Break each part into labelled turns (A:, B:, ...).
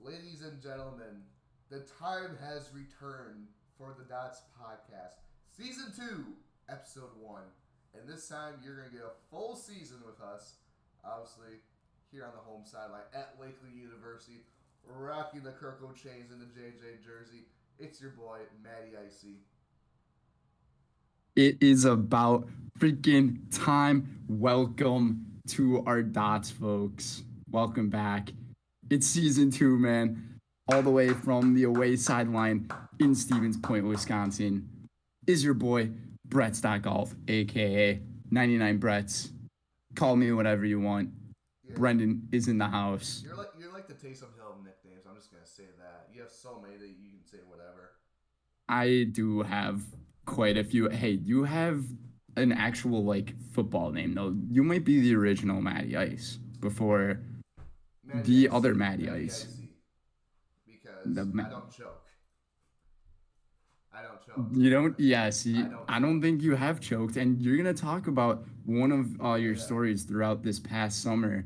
A: Ladies and gentlemen, the time has returned for the Dots podcast, season 2, episode 1. And this time you're going to get a full season with us, obviously, here on the home sideline at Lakeland University, rocking the Kirkland chains in the JJ jersey. It's your boy, Matty Icy.
B: It is about freaking time. Welcome to our dots, folks. Welcome back. It's season 2, man. All the way from the away sideline in Stevens Point, Wisconsin. Is your boy Brett's Golf, aka 99 Brett's. Call me whatever you want.
A: Yeah,
B: Brenden is in the house.
A: you're like the Taysom Hill nicknames. I'm just gonna say that. You have so many that you can say whatever.
B: I do have quite a few. Hey, you have an actual like football name though. You might be the original Matty Ice before
A: Matty
B: the other
A: Icy.
B: Matty
A: Matty
B: Ice.
A: Icy. Because
B: The
A: I don't choke. I don't choke.
B: you don't. Yeah,
A: I
B: see,
A: don't
B: I
A: choke.
B: don't think you have choked, and you're gonna talk about one of your
A: Yeah.
B: stories throughout this past summer.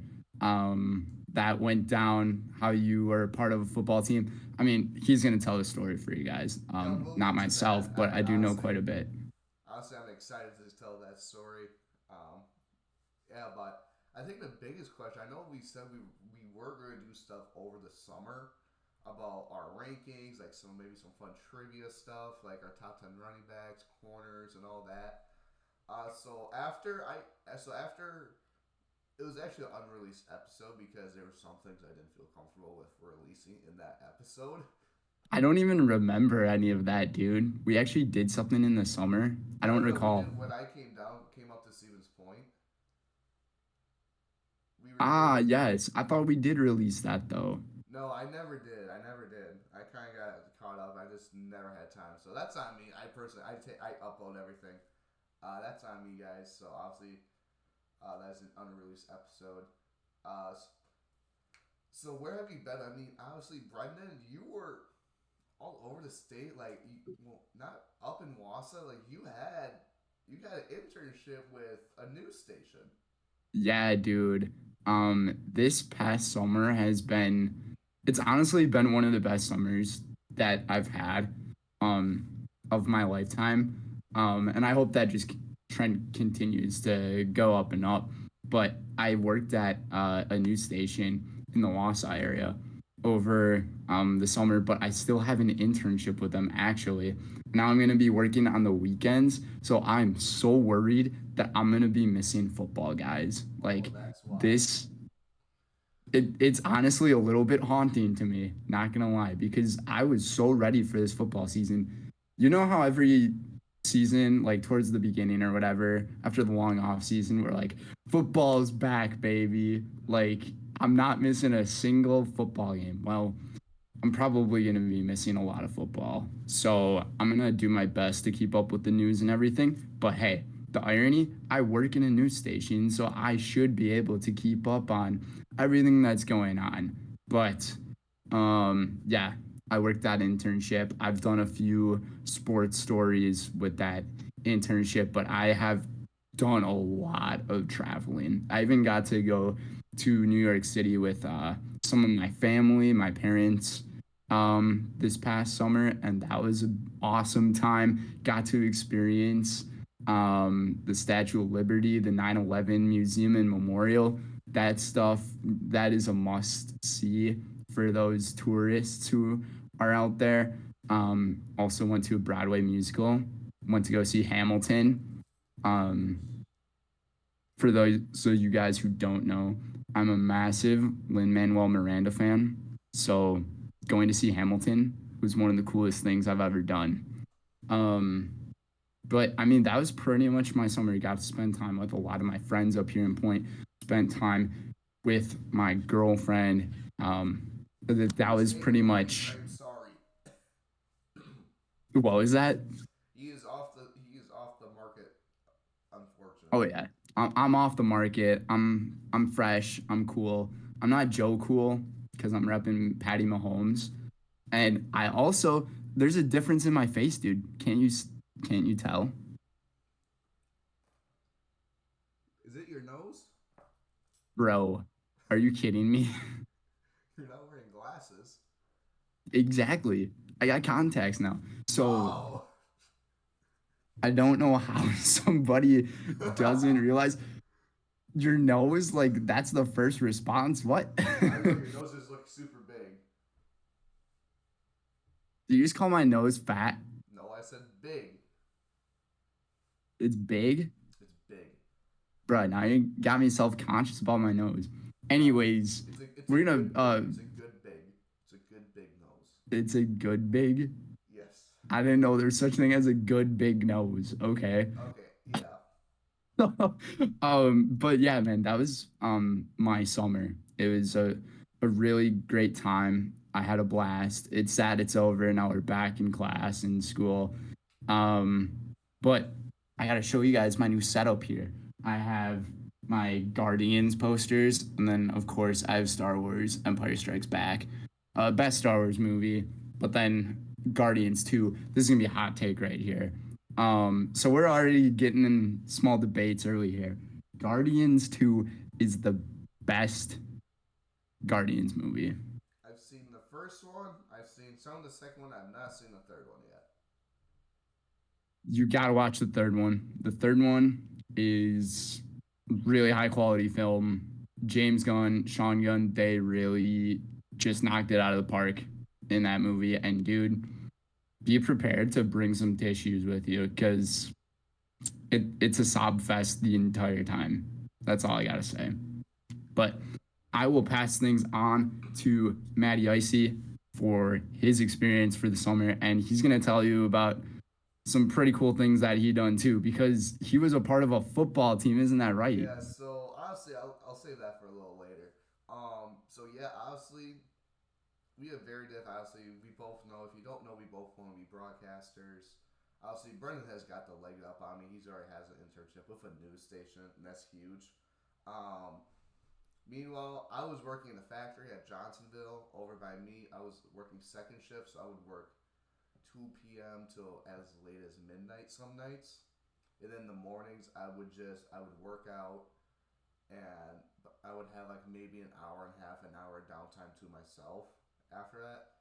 B: That went down. How you were part of a football team. I mean, he's gonna tell the story for you guys.
A: Yeah, we'll
B: Not
A: get to
B: myself,
A: that.
B: but I do know
A: Honestly,
B: quite a bit.
A: I'm excited to tell that story. Um, yeah, but I think the biggest question. I know we said we were going to do stuff over the summer about our rankings, like maybe some fun trivia stuff, like our top 10 running backs, corners, and all that. So after it was actually an unreleased episode because there were some things I didn't feel comfortable with releasing in that episode.
B: I don't even remember any of that, dude. We actually did something in the summer. I don't
A: No, we
B: recall.
A: did when I came up to Stevens Point. We
B: Ah,
A: recorded.
B: yes. I thought we did release that though.
A: No, I never did. I never did. I kind of got caught up. I just never had time. So that's on me. I upload everything. That's on me, guys. So obviously, that's an unreleased episode. Uh, so where have you been? I mean, obviously, Brendan, you were all over the state. Like, well, not up in Wausau. Like, you had an internship with a news station.
B: Yeah, dude. This past summer has been it's honestly been one of the best summers that I've had um of my lifetime. And I hope that just trend continues to go up and up. But I worked at a news station in the Wausau area over the summer, but I still have an internship with them actually. Now I'm gonna be working on the weekends, so I'm so worried that I'm gonna be missing football, guys.
A: Oh,
B: Like
A: that's why.
B: this, it's honestly a little bit haunting to me. Not gonna lie, because I was so ready for this football season. You know how every season, like towards the beginning or whatever, after the long off season, we're like, football's back, baby. Like I'm not missing a single football game. Well, I'm probably going to be missing a lot of football. So I'm going to do my best to keep up with the news and everything. But hey, the irony, I work in a news station, so I should be able to keep up on everything that's going on. But yeah, I worked that internship. I've done a few sports stories with that internship, but I have done a lot of traveling. I even got to go to New York City with some of my family, my parents, this past summer, and that was an awesome time. Got to experience the Statue of Liberty, the 9/11 Museum and Memorial. That stuff, that is a must see for those tourists who are out there. Also went to a Broadway musical. Went to go see Hamilton. Um, for those so you guys who don't know, I'm a massive Lin Manuel Miranda fan. So going to see Hamilton was one of the coolest things I've ever done. Um, but I mean, that was pretty much my summer. I got to spend time with a lot of my friends up here in Point. Spent time with my girlfriend. That
A: His
B: was
A: name
B: pretty
A: is.
B: much.
A: I'm sorry.
B: What was that?
A: He is off the market,
B: Oh
A: unfortunately.
B: yeah, I'm off the market. I'm fresh. I'm cool. I'm not Joe Cool because I'm repping Patty Mahomes. And I also there's a difference in my face, dude. Can't you tell,
A: Is it your nose?
B: bro? Are you kidding me?
A: You're not wearing glasses. glasses.
B: Exactly. I got contacts now. So
A: Oh.
B: I don't know how somebody doesn't realize your nose, like, that's the first response. What?
A: I know your noses look super big.
B: Do you just call my nose fat?
A: No, I said big.
B: It's big?
A: It's big.
B: Bro, now you got me self-conscious about my nose.
A: No,
B: Anyways,
A: it's a
B: we're gonna
A: good big. It's a good big. It's a good big nose.
B: it's a good big.
A: Yes.
B: I didn't know there's such thing as a good big nose. Okay.
A: Okay. Yeah.
B: But yeah, man, that was my summer. It was a really great time. I had a blast. It's sad it's over. Now we're back in class and school. Um, but I gotta show you guys my new setup here. I have my Guardians posters, and then of course I have Star Wars Empire Strikes Back. Best Star Wars movie, but then Guardians 2. This is gonna be a hot take right here. So we're already getting in small debates early here. Guardians 2 is the best Guardians movie.
A: I've seen the first one. I've seen some of the second one. I've not seen the third one yet.
B: You gotta watch the third one. The third one is really high quality film. James Gunn, Sean Gunn, they really just knocked it out of the park in that movie. And dude, be prepared to bring some tissues with you because it's a sob fest the entire time. That's all I gotta say. But I will pass things on to Matty Icy for his experience for the summer, and he's gonna tell you about some pretty cool things that he done too, because he was a part of a football team, isn't that right?
A: Yeah. So honestly, I'll save that for a little later. So yeah, obviously we have very different. Obviously, we both know. If you don't know, we both want to be broadcasters. Obviously, Brenden has got the leg up on me. He's already has an internship with a news station, and that's huge. Um, Meanwhile, I was working in the factory at Johnsonville over by me. I was working second shift, so I would work 2 p.m. till as late as midnight some nights. And then in the mornings, I would work out, and I would have like maybe an hour and a half, an hour downtime to myself after that.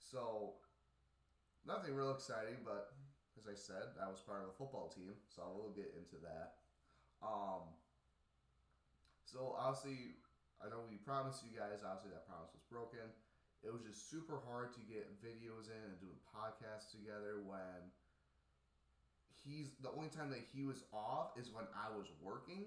A: So nothing real exciting, but as I said, I was part of a football team, so we'll get into that. Um, so obviously, I know we promised you guys. Obviously, that promise was broken. It was just super hard to get videos in and doing podcasts together when the only time that he was off is when I was working.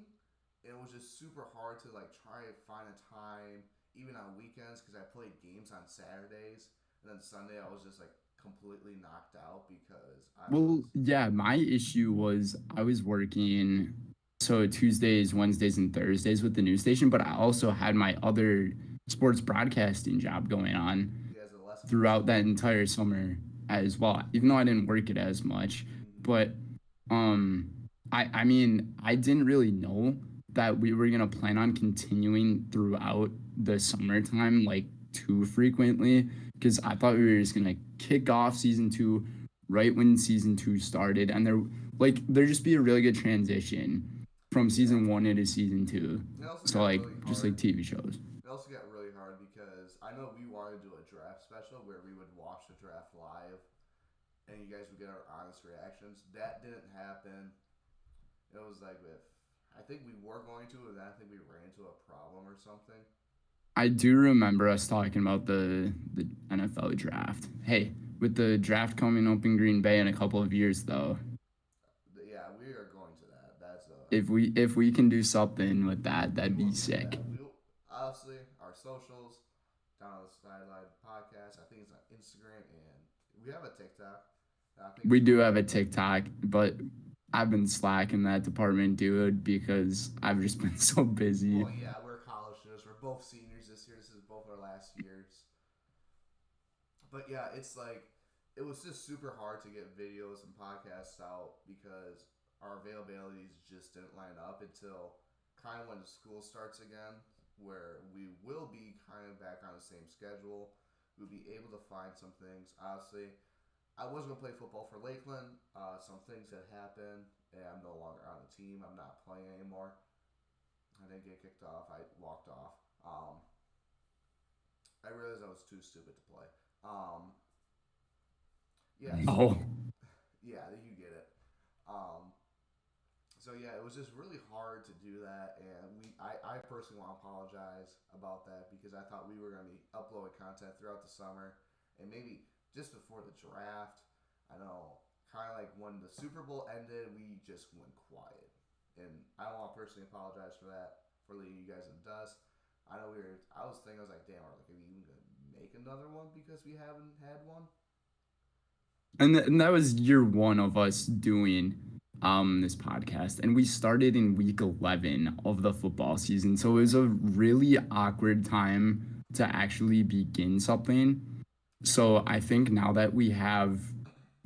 A: And it was just super hard to like try and find a time even on weekends because I played games on Saturdays and then Sunday I was just like completely knocked out because I
B: Well,
A: was
B: yeah, my issue was I was working so Tuesdays, Wednesdays, and Thursdays with the news station, but I also had my other sports broadcasting job going on
A: yeah as a less of a
B: throughout that
A: team.
B: entire summer as well, even though I didn't work it as much.
A: Mm-hmm.
B: But um I mean, I didn't really know that we were gonna plan on continuing throughout the summertime like too frequently because I thought we were just gonna kick off season 2 right when season 2 started, and there just be a really good transition from
A: Yeah,
B: season 1 into season 2.
A: it also
B: So
A: got
B: like
A: really
B: just
A: hard.
B: like TV shows.
A: It also got really hard because I know we wanted to do a draft special where we would watch the draft live and you guys would get our honest reactions. That didn't happen. It was like with I think we were going to, and then I think we ran into a problem or something.
B: I do remember us talking about the NFL draft. Hey, with the draft coming up in Green Bay in a couple of years, though,
A: Yeah, we are going to that. That's a
B: if we can do something with that,
A: we
B: that'd
A: will
B: be
A: do
B: sick.
A: that. We will obviously our socials down on the Sideline podcast. I think it's on Instagram and we have a TikTok. I think
B: We
A: it's
B: do
A: called.
B: have a TikTok, but I've been slacking that department, dude, because I've just been so busy.
A: Well, yeah, we're college students. We're both seniors this year. This is both our last years. But yeah, it's like it was just super hard to get videos and podcasts out because our availabilities just didn't line up until kind of when the school starts again, where we will be kind of back on the same schedule. We'll be able to find some things. Honestly, I was gonna play football for Lakeland. Some things had happened, and I'm no longer on the team. I'm not playing anymore. I didn't get kicked off. I walked off. I realized I was was too stupid to play. Yeah,
B: Oh,
A: so yeah, you get it. Um, so yeah, it was just really hard to do that, and I personally want to apologize about that because I thought we were going to be uploading content throughout the summer, and maybe just before the draft. I know, kind of like when the Super Bowl ended, we just went quiet, and I want to personally apologize for that, for leaving you guys in the dust. I know we were. I was thinking, I was like, damn, are we even gonna make another one because we haven't had one?
B: and that was year one of us doing this podcast, and we started in week 11 of the football season, so it was a really awkward time to actually begin something. So I think now that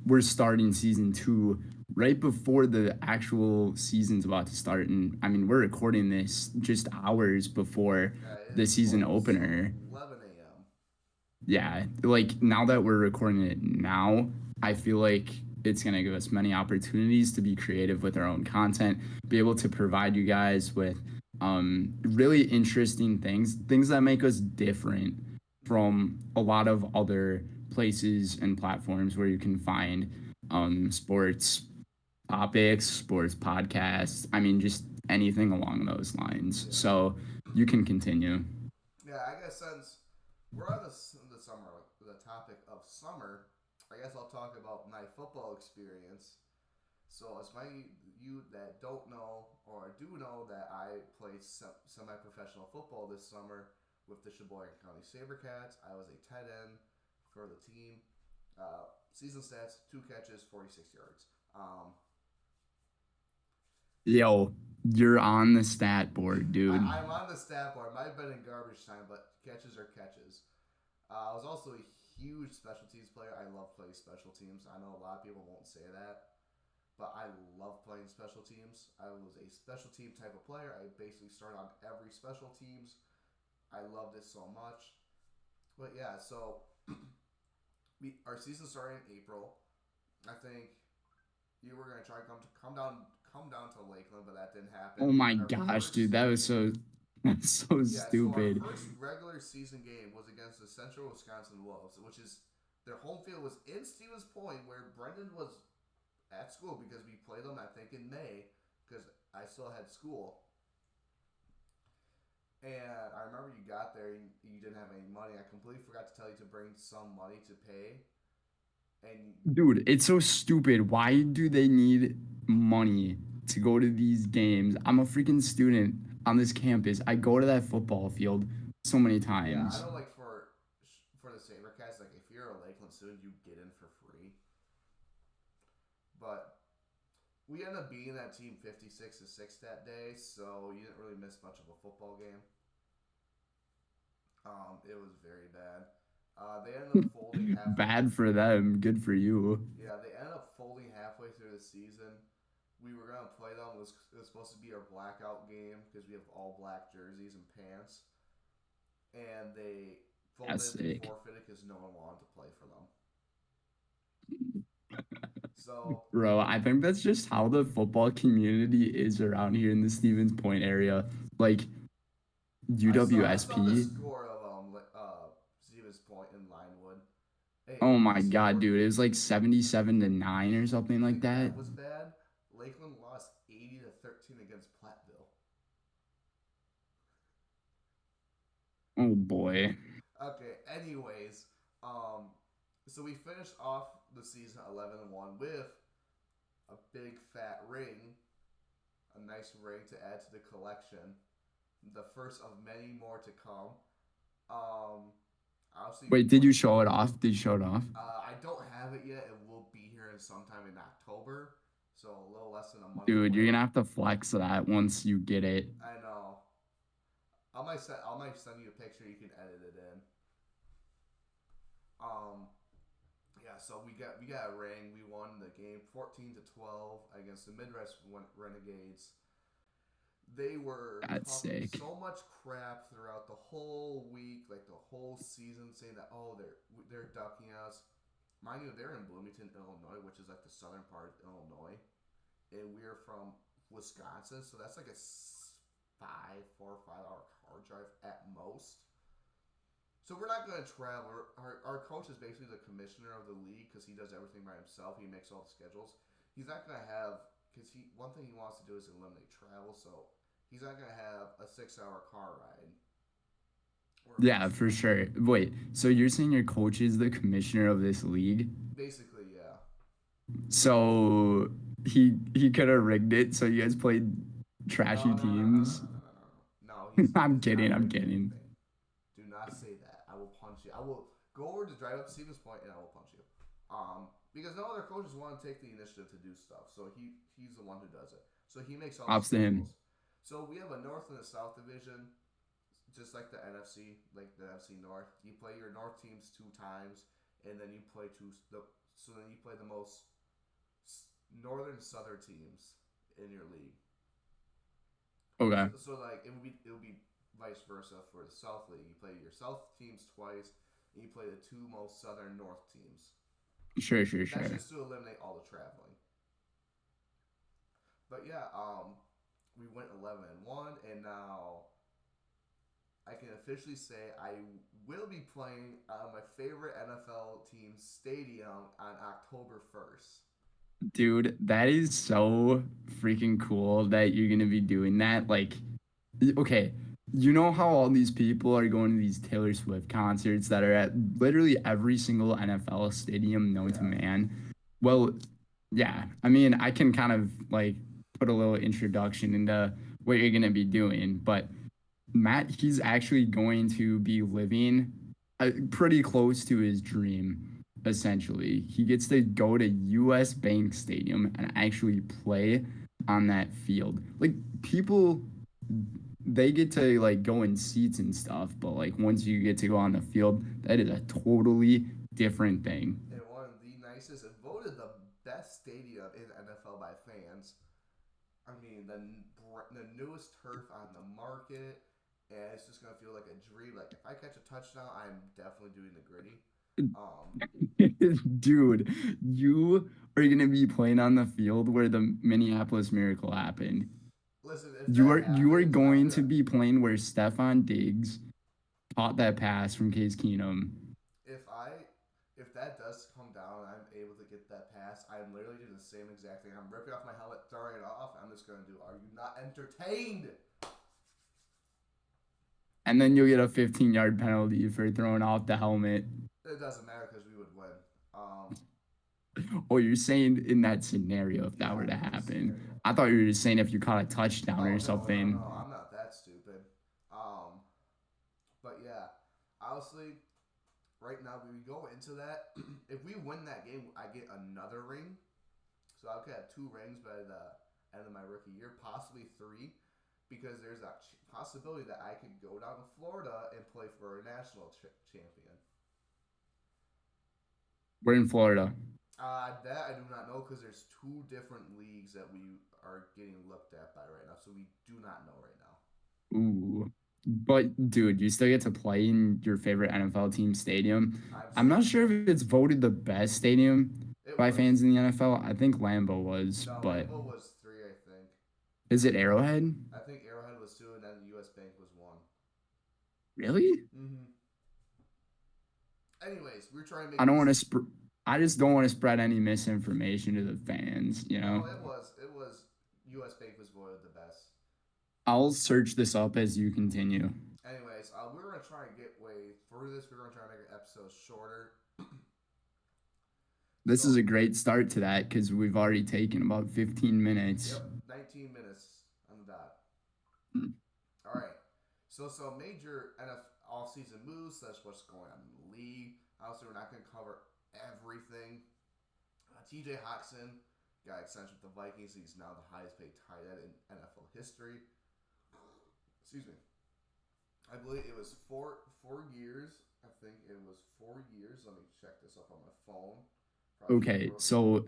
B: we're starting season two right before the actual season's about to start, and I mean we're recording this just hours before the
A: It's
B: season
A: almost
B: opener.
A: 11 a.m.
B: Yeah, like now that we're recording it now, I feel like it's going to give us many opportunities to be creative with our own content, be able to provide you guys with really interesting things that make us different from a lot of other places and platforms where you can find sports topics, sports podcasts. I mean, just anything along those lines.
A: Yeah.
B: So you can continue.
A: Yeah, I guess since we're on the summer, the topic of summer, I guess I'll talk about my football experience. So, as my you that don't know or do know that I played semi-professional football this summer with the Sheboygan County SaberCats. I was a tight end for the team. Season stats: 2 catches, 46 yards.
B: Yo, you're on the stat board, dude.
A: I'm on the stat board. Might have been in garbage time, but catches are catches. I was also a huge special teams player. I love playing special teams. I know a lot of people won't say that, but I love playing special teams. I was a special team type of player. I basically started on every special teams. I loved it so much. But yeah, so our season started in April. I think you were gonna try to come down to Lakeland, but that didn't happen.
B: Oh my
A: Our
B: gosh, dude,
A: first
B: that was so that's so
A: Yeah, so our
B: stupid.
A: first regular season game was against the Central Wisconsin Wolves, which is their home field was in Stevens Point, where Brenden was at school because we played them, I think, in May because I still had school. And I remember you got there, you didn't have any money. I completely forgot to tell you to bring some money to pay. And
B: Dude, it's so stupid. Why do they need money to go to these games? I'm a freaking student on this campus. I go to that football field so many
A: yeah, I
B: times.
A: know, like for the SaberCats, like if you're a Lakeland student, you get in for free. But we ended up beating that team 56-6 that day, so you didn't really miss much of a football game. It was very bad. They ended up folding halfway.
B: Bad for them, good for you.
A: Yeah, they ended up folding halfway through the season. We were gonna play them. It was supposed to be our blackout game because we have all black jerseys and pants, and they
B: That's
A: folded. They
B: sick.
A: forfeited because no one wanted to play for them. So
B: Bro, I think that's just how the football community is around here in the Stevens Point area. Like
A: I saw the
B: UWSP.
A: score of Stevens Point and Linewood. Hey,
B: Oh
A: they
B: my God,
A: scored.
B: dude. It was like 77-9 or something
A: You
B: like
A: think
B: that.
A: that was bad? Lakeland lost 80-13 against Platteville.
B: Oh boy.
A: Okay. Anyways, um, so we finished off the season 11-1 with a big fat ring, a nice ring to add to the collection. The first of many more to come. Um, Obviously,
B: Wait, did you show it off? Did you show it off?
A: I don't have it yet. It will be here in sometime in October, so a little less than a month
B: Dude, you're
A: away.
B: gonna have to flex that once you get it.
A: I know. I might send you a picture. You can edit it in. Um, yeah. So we got a ring. We won the game 14-12 against the Midwest Renegades. They were
B: That's
A: talking
B: sick.
A: so much crap throughout the whole week, like the whole season, saying that they're ducking us. Mind you, they're in Bloomington, Illinois, which is like the southern part of Illinois, and we're from Wisconsin, so that's like a 4 or 5 hour car drive at most. So we're not going to travel. Our coach is basically the commissioner of the league because he does everything by himself. He makes all the schedules. He's not going to have because he one thing he wants to do is eliminate travel. So he's not going to have a 6 hour car ride or a
B: Yeah,
A: bus
B: for
A: ride.
B: sure. Wait, so you're saying your coach is the commissioner of this league?
A: Basically, yeah.
B: So he could have rigged it so you guys played
A: No,
B: trashy
A: no, no, no, no,
B: teams.
A: no, no, no, no. No, he
B: I'm
A: has
B: kidding.
A: not
B: I'm
A: rigged
B: kidding.
A: anything. Do not say that. I will punch you. I will go over to drive up to Stevens Point and I will punch you. Because no other coaches want to take the initiative to do stuff. So he's the one who does it. So he makes all the
B: Props to him.
A: schedules. So we have a North and a South division, just like the NFC, like the NFC North. You play your North teams 2 times, and then you play so then you play the most northern southern teams in your league.
B: Okay.
A: So like it would be vice versa for the South League. You play your South teams twice, and you play the two most Southern North teams.
B: Sure, sure,
A: That's
B: sure.
A: just to eliminate all the traveling. But yeah, we went 11-1, and now I can officially say I will be playing my favorite NFL team's stadium on October 1st.
B: Dude, that is so freaking cool that you're gonna be doing that. Like, okay, you know how all these people are going to these Taylor Swift concerts that are at literally every single NFL stadium known to
A: Yeah.
B: man? Well, yeah, I mean, I can kind of like put a little introduction into what you're gonna be doing, but Matt, he's actually going to be living pretty close to his dream, essentially. He gets to go to US Bank Stadium and actually play on that field. Like, people, they get to like go in seats and stuff, but like once you get to go on the field, that is a totally different thing.
A: And one of the nicest, and voted the best stadium in the NFL by fans. I mean, the newest turf on the market, and it's just gonna feel like a dream. Like if I catch a touchdown, I'm definitely doing the gritty. Um,
B: Dude, you are going to be playing on the field where the Minneapolis Miracle happened.
A: Listen, if
B: You
A: that
B: are
A: happens, I'm
B: going to
A: gonna.
B: be playing where Stefan Diggs caught that pass from Case Keenum.
A: If I if that does come down and I'm able to get that pass, I'm literally doing the same exact thing. I'm ripping off my helmet, throwing it off. I'm just gonna do. Are you not entertained?
B: And then you'll get a 15-yard penalty for throwing off the helmet.
A: It doesn't matter because we would win.
B: Oh, you're saying in that scenario if that
A: Yeah,
B: were to
A: in the
B: happen.
A: scenario.
B: I thought you were just saying if you caught a touchdown
A: Oh
B: or
A: no, no,
B: something.
A: no! I'm not that stupid. Um, but yeah, honestly, right now we go into that. If we win that game, I get another ring. So I could have 2 rings by the end of my rookie year, possibly 3, because there's a possibility that I could go down to Florida and play for a national champion.
B: We're in Florida.
A: That I do not know because there's 2 different leagues that we are getting looked at by right now, so we do not know right now.
B: Ooh. But dude, you still get to play in your favorite NFL team stadium.
A: I'm
B: I'm
A: still
B: not sure if it's voted the best stadium
A: It
B: by
A: was.
B: fans in the NFL. I think Lambeau was,
A: No,
B: but
A: Lambeau was 3, I think.
B: is it Arrowhead?
A: I think Arrowhead was 2, and then the U.S. Bank was 1.
B: Really?
A: Mm-hmm. Anyways, we're trying to
B: I
A: make
B: don't
A: this.
B: want to I just don't want to spread any misinformation to the fans, you know.
A: No, it was U.S. Bank was voted the best.
B: I'll search this up as you continue.
A: Anyways, we're gonna try and get way through this. We're gonna try and make an episode shorter.
B: This is
A: So,
B: a great start to that because we've already taken about 15 minutes.
A: yep, 19 minutes on the dot. All right. So some major NFL off-season moves. That's what's going on in the league. Obviously, we're not going to cover everything. T.J. Hawkinson got extension with the Vikings. He's now the highest-paid tight end in NFL history. Excuse me. I believe it was four years. I think it was 4 years. Let me check this up on my phone.
B: Okay, so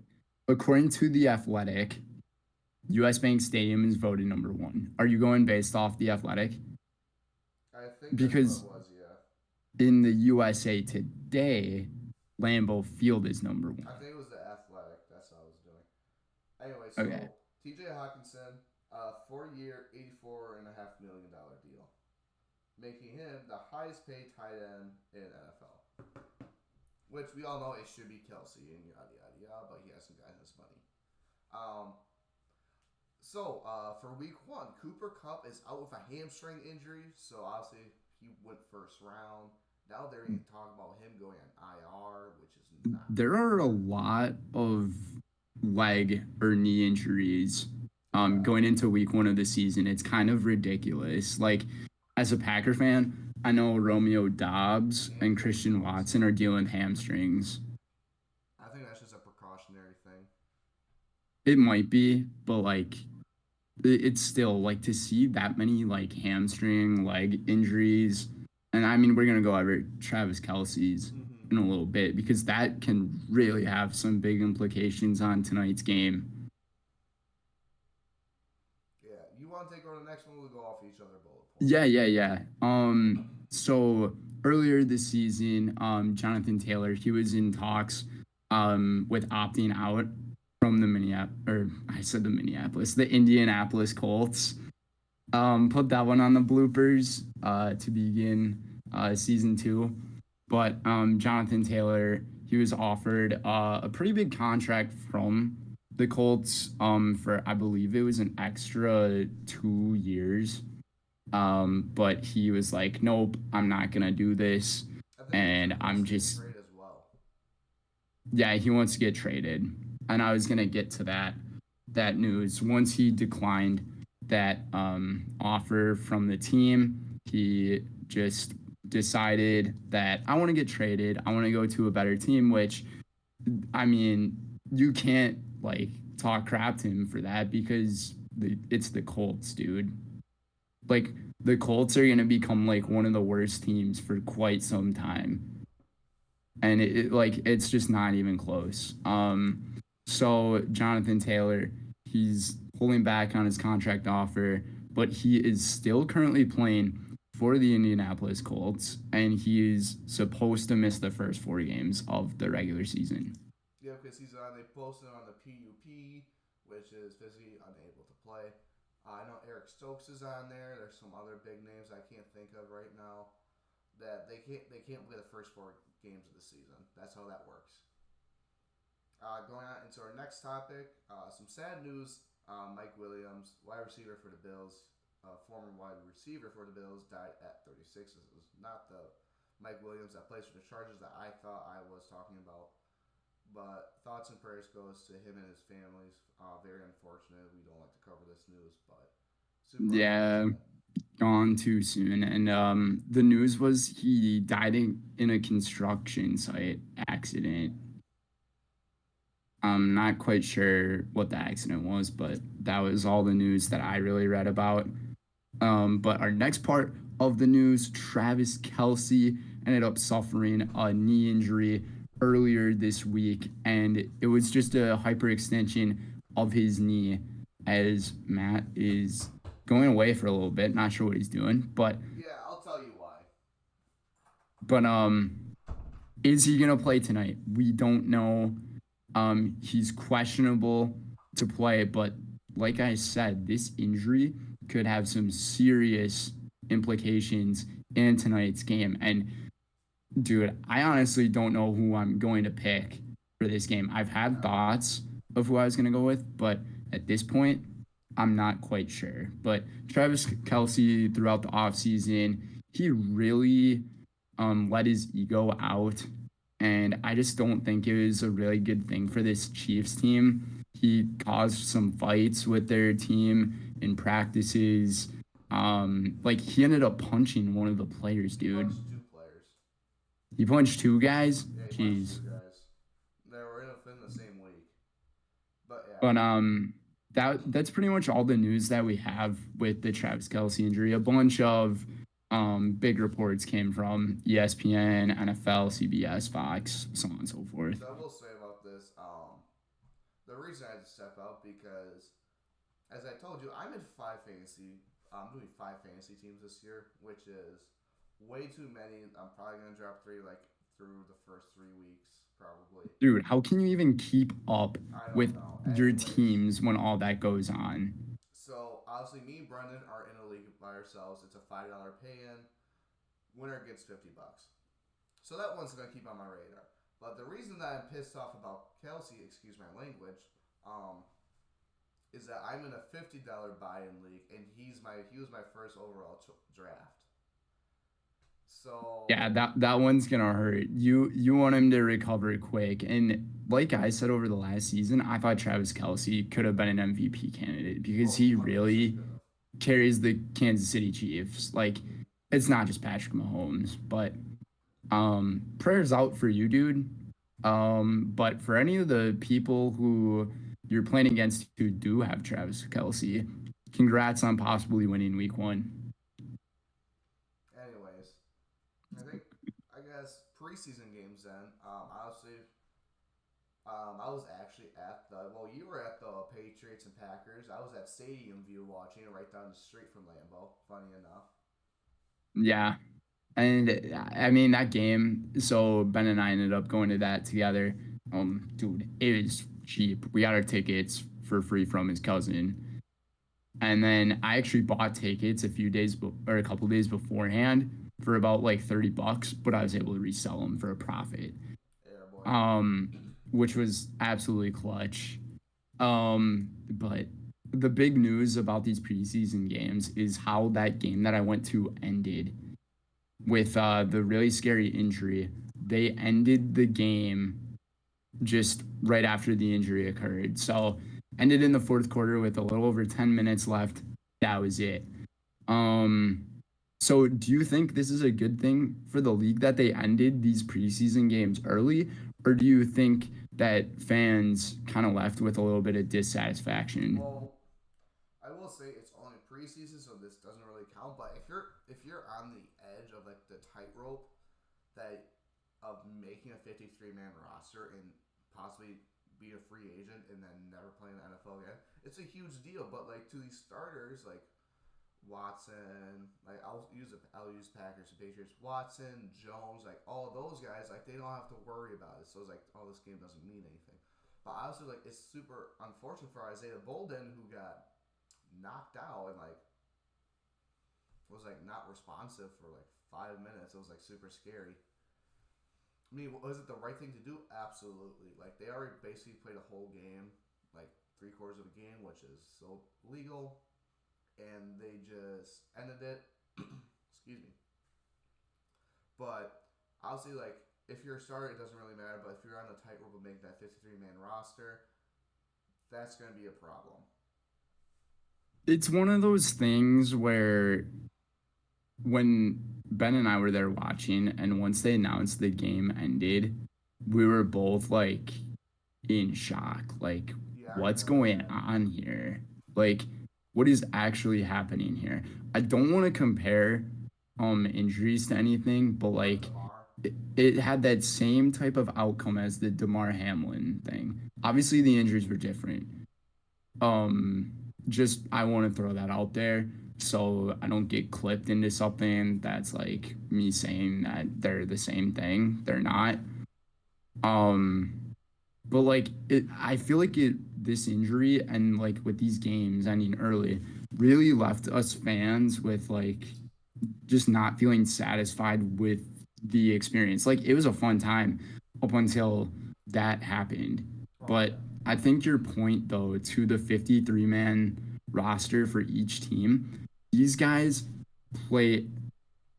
B: according to The Athletic, US Bank Stadium is voted number 1. Are you going based off The Athletic?
A: I think that's what it
B: Because
A: was. Yeah.
B: in the USA Today, Lambeau Field is number
A: I
B: 1.
A: think it was the Athletic. That's what I was doing. Anyway,
B: Okay.
A: so T.J. Hawkinson, 4-year, $84.5 million deal. making him the highest paid tight end in NFL. Which we all know it should be Kelsey and yada yada yada, but he hasn't gotten his money. Um, for week one, Cooper Cup is out with a hamstring injury, so obviously he went first round. Now they're even talking about him going on IR, which is not
B: There are a lot of leg or knee injuries
A: yeah.
B: going into week one of the season. It's kind of ridiculous. Like, as a Packer fan, I know Romeo Dobbs
A: And
B: and
A: Christian
B: Christian
A: Watson.
B: Watson are dealing with hamstrings.
A: I think that's just a precautionary thing.
B: It might be, but like, it's still like to see that many like hamstring leg injuries. And I mean, we're going to go over Travis Kelsey's
A: Mm-hmm.
B: in a little bit because that can really have some big implications on tonight's game.
A: Yeah, you want to take over the next one? We'll go off each other bullet points.
B: Yeah. So earlier this season, Jonathan Taylor, he was in talks with opting out from the the Indianapolis Colts. Put that one on the bloopers to begin season two. But Jonathan Taylor, he was offered a pretty big contract from the Colts for, I believe it was an extra 2 years. But he was like, nope, I'm not going to do this.
A: I think
B: And
A: he wants
B: I'm
A: to get
B: just,
A: traded as well.
B: yeah, he wants to get traded. And I was going to get to that news. Once he declined that offer from the team, he just decided that I want to get traded. I want to go to a better team, which, I mean, you can't like talk crap to him for that because it's the Colts, dude. Like, the Colts are going to become like one of the worst teams for quite some time. And it's just not even close. So Jonathan Taylor, he's pulling back on his contract offer, but he is still currently playing for the Indianapolis Colts, and he is supposed to miss the first 4 games of the regular season.
A: Yeah, because they posted on the PUP, which is physically unable to play. I know Eric Stokes is on there. There's some other big names I can't think of right now that they can't play the first 4 games of the season. That's how that works. Going on into our next topic, some sad news. Mike Williams, wide receiver for the Bills, former wide receiver for the Bills, died at 36. This is not the Mike Williams that plays for the Chargers that I thought I was talking about. But thoughts and prayers goes to him and his families. Very unfortunate. We don't like to cover this news, but super
B: Yeah,
A: unfortunate.
B: gone too soon. And the news was he died in a construction site accident. I'm not quite sure what the accident was, but that was all the news that I really read about. But our next part of the news, Travis Kelsey ended up suffering a knee injury earlier this week, and it was just a hyperextension of his knee as Matt is going away for a little bit. Not sure what he's doing,
A: Yeah, I'll tell you why.
B: but is he gonna play tonight? We don't know. He's questionable to play, but like I said, this injury could have some serious implications in tonight's game. And dude, I honestly don't know who I'm going to pick for this game. I've had
A: Yeah.
B: thoughts of who I was going to go with, but at this point, I'm not quite sure. But Travis Kelsey throughout the offseason, he really let his ego out. And I just don't think it was a really good thing for this Chiefs team. He caused some fights with their team in practices. Like he ended up punching one of the players,
A: He
B: dude.
A: punched 2 players.
B: He punched 2 guys.
A: Yeah, he punched
B: Jeez.
A: 2 guys. They were in the same week. But yeah.
B: But that's pretty much all the news that we have with the Travis Kelsey injury. A bunch of big reports came from ESPN, NFL, CBS, Fox, so on and so forth.
A: So I will say about this, the reason I had to step out because, as I told you, I'm in 5 fantasy. I'm doing 5 fantasy teams this year, which is way too many. I'm probably gonna drop 3 like through the first 3 weeks, probably.
B: Dude, how can you even keep up
A: I don't
B: with
A: know.
B: your
A: Anyways,
B: teams when all that goes on?
A: so obviously me and Brenden are in a league by ourselves. It's a $5 pay in. winner gets $50. So that one's gonna keep on my radar. But the reason that I'm pissed off about Kelsey, excuse my language, um, is that I'm in a $50 buy-in league, and he was my first overall draft.
B: Yeah,
A: So
B: that one's gonna hurt. You want him to recover quick. And like I said over the last season, I thought Travis Kelsey could have been an MVP candidate because
A: oh, he
B: he
A: 100%
B: really
A: could have.
B: carries the Kansas City Chiefs. Like
A: Mm-hmm.
B: it's not just Patrick Mahomes, but prayers out for you, dude. But for any of the people who you're playing against who do have Travis Kelsey, congrats on possibly winning week 1.
A: Anyways, I think I guess preseason games then. Honestly, I was actually at the you were at the Patriots and Packers. I was at Stadium View watching it right down the street from Lambeau. Funny enough.
B: Yeah. And I mean that game. So Ben and I ended up going to that together. Dude, it was cheap. We got our tickets for free from his cousin, and then I actually bought tickets a few days or a couple days beforehand for about like $30, but I was able to resell them for a profit.
A: Yeah, boy.
B: Which was absolutely clutch. But the big news about these preseason games is how that game that I went to ended with the really scary injury. They ended the game just right after the injury occurred. So ended in the fourth quarter with a little over 10 minutes left. That was it. Um, so do you think this is a good thing for the league that they ended these preseason games early, or do you think that fans kind of left with a little bit of dissatisfaction?
A: Well, I will say it's only preseason, so this doesn't really count. But if you're on the edge of like the tightrope that of making a 53-man roster and possibly be a free agent and then never play in the NFL again, it's a huge deal. But like to these starters, like Watson, like I'll use Packers and Patriots. Watson, Jones, like all those guys, like they don't have to worry about it. So it's like, oh, this game doesn't mean anything. But honestly, like it's super unfortunate for Isaiah Bolden who got knocked out and like was like not responsive for like 5 minutes. It was like super scary. I mean, was it the right thing to do? Absolutely. Like they already basically played a whole game, like 3 quarters of a game, which is so legal, and they just ended it. Excuse me. But obviously, like if you're a starter, it doesn't really matter. But if you're on the tightrope of making that 53-man roster, that's going to be a problem.
B: It's one of those things where when Ben and I were there watching, and once they announced the game ended, we were both like in shock. Like,
A: Yeah, I
B: what's
A: remember
B: going
A: that.
B: on here? Like, what is actually happening here? I don't want to compare injuries to anything, but
A: Like
B: like
A: Demar.
B: it had that same type of outcome as the Damar Hamlin thing. Obviously, the injuries were different. Um, just I want to throw that out there so I don't get clipped into something that's like me saying that they're the same thing. They're not. Um, but like I feel like this injury and like with these games ending early really left us fans with like just not feeling satisfied with the experience. Like it was a fun time up until that happened.
A: Oh
B: But
A: yeah.
B: I think your point though to the 53-man roster for each team, these guys play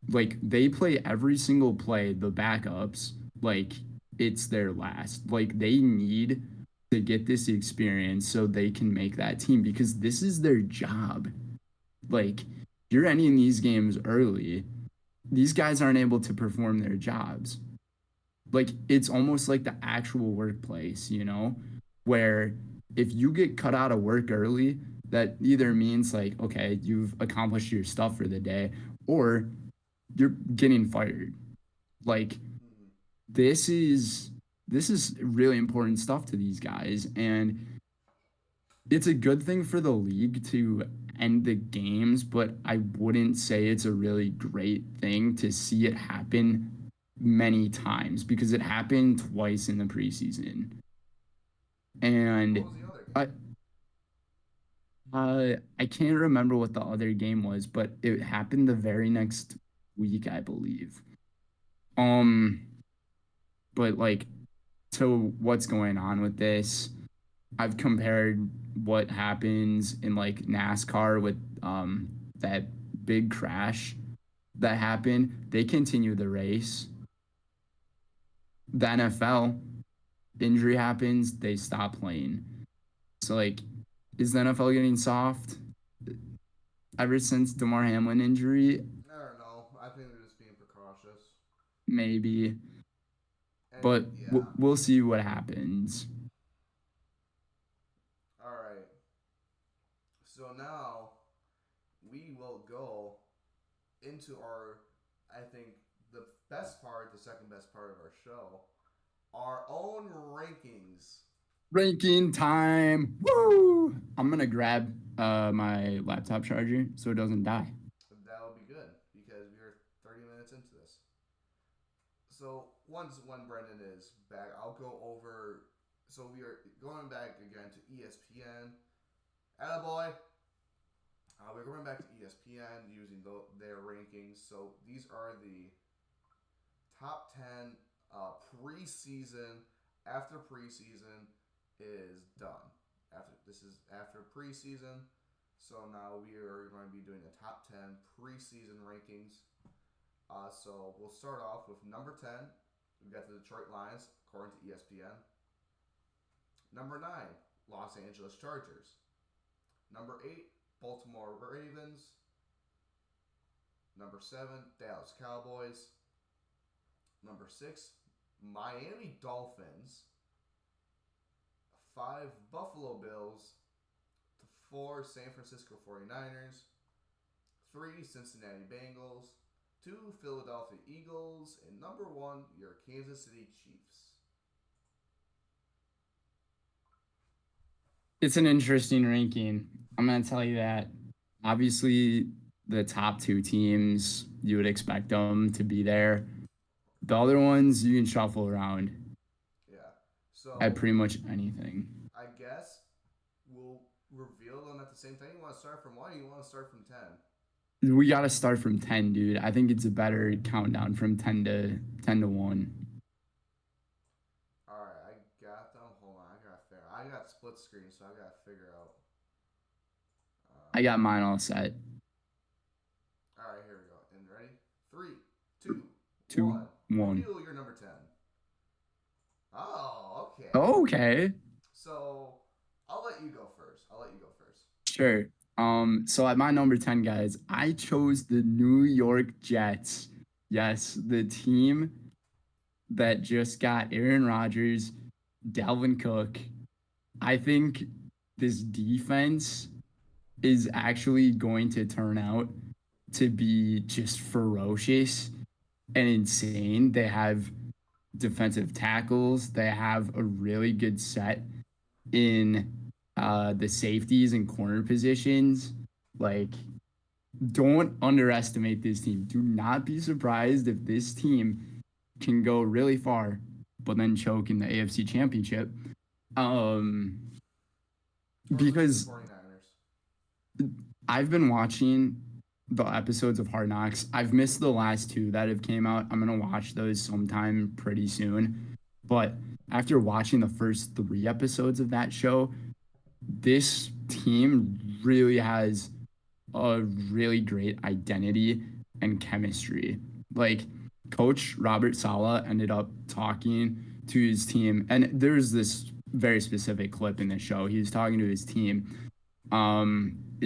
B: like they play every single play, the backups, like it's their last. Like they need to get this experience so they can make that team because this is their job. Like you're ending these games early, these guys aren't able to perform their jobs. Like it's almost like the actual workplace, where if you get cut out of work early, that either means like, okay, you've accomplished your stuff for the day, or you're getting fired. Like
A: Mm-hmm.
B: this is this is really important stuff to these guys, and it's a good thing for the league to end the games, but I wouldn't say it's a really great thing to see it happen many times because it happened twice in the preseason.
A: What
B: And
A: was the other
B: I
A: game?
B: I can't remember what the other game was, but it happened the very next. week, I believe. Um, but like to what's going on with this, I've compared what happens in like NASCAR with that big crash that happened. They continue the race. The NFL injury happens, they stop playing. So like, is the NFL getting soft ever since Damar Hamlin injury?
A: I don't know. I think they're just being precautious.
B: Maybe,
A: And
B: but
A: yeah.
B: we'll see what happens.
A: All right. So now we will go into our, I think, the best part, the second best part of our show, our own rankings.
B: Ranking time. Woo! I'm gonna grab my laptop charger so it doesn't die.
A: That would be good because we are 30 minutes into this. So once when Brenden is back, I'll go over. So we are going back again to ESPN. Attaboy. We're going back to ESPN using their rankings. So these are the top 10 preseason. After preseason is done. This is after preseason. So now we are going to be doing the top 10 preseason rankings. So we'll start off with number 10. We've got the Detroit Lions, according to ESPN. Number 9, Los Angeles Chargers. Number 8, Baltimore Ravens. Number 7, Dallas Cowboys. Number 6, Miami Dolphins. 5, Buffalo Bills. 4, San Francisco 49ers. 3, Cincinnati Bengals. 2, Philadelphia Eagles. And number 1, your Kansas City Chiefs.
B: It's an interesting ranking. I'm gonna tell you that. Obviously, the top two teams, you would expect them to be there. The other ones you can shuffle around
A: Yeah.
B: at
A: So
B: pretty much anything.
A: I guess we'll reveal them at the same time. You want to start from 1 or you want to start from 10?
B: We got to start from 10, dude. I think it's a better countdown from 10 to 1.
A: All right, I got them. Hold on, I got split screen, so I got to figure out.
B: I got mine all set.
A: All right, here we go. And ready? 3, 2,
B: 2,
A: 1.
B: 1.
A: Reveal your number 10. Oh, okay.
B: Okay.
A: So I'll let you go first.
B: Sure. So at my number 10, guys, I chose the New York Jets. Yes, the team that just got Aaron Rodgers, Dalvin Cook. I think this defense is actually going to turn out to be just ferocious and insane. They have defensive tackles. They have a really good set in the safeties and corner positions. Like, don't underestimate this team. Do not be surprised if this team can go really far, but then choke in the AFC Championship. Um,
A: Or lose to
B: because
A: the 49ers.
B: I've been watching the episodes of Hard Knocks. I've missed the last two that have came out. I'm gonna watch those sometime pretty soon. But after watching the first three episodes of that show, this team really has a really great identity and chemistry. Like Coach Robert Saleh ended up talking to his team, and there's this very specific clip in the show. He was talking to his team,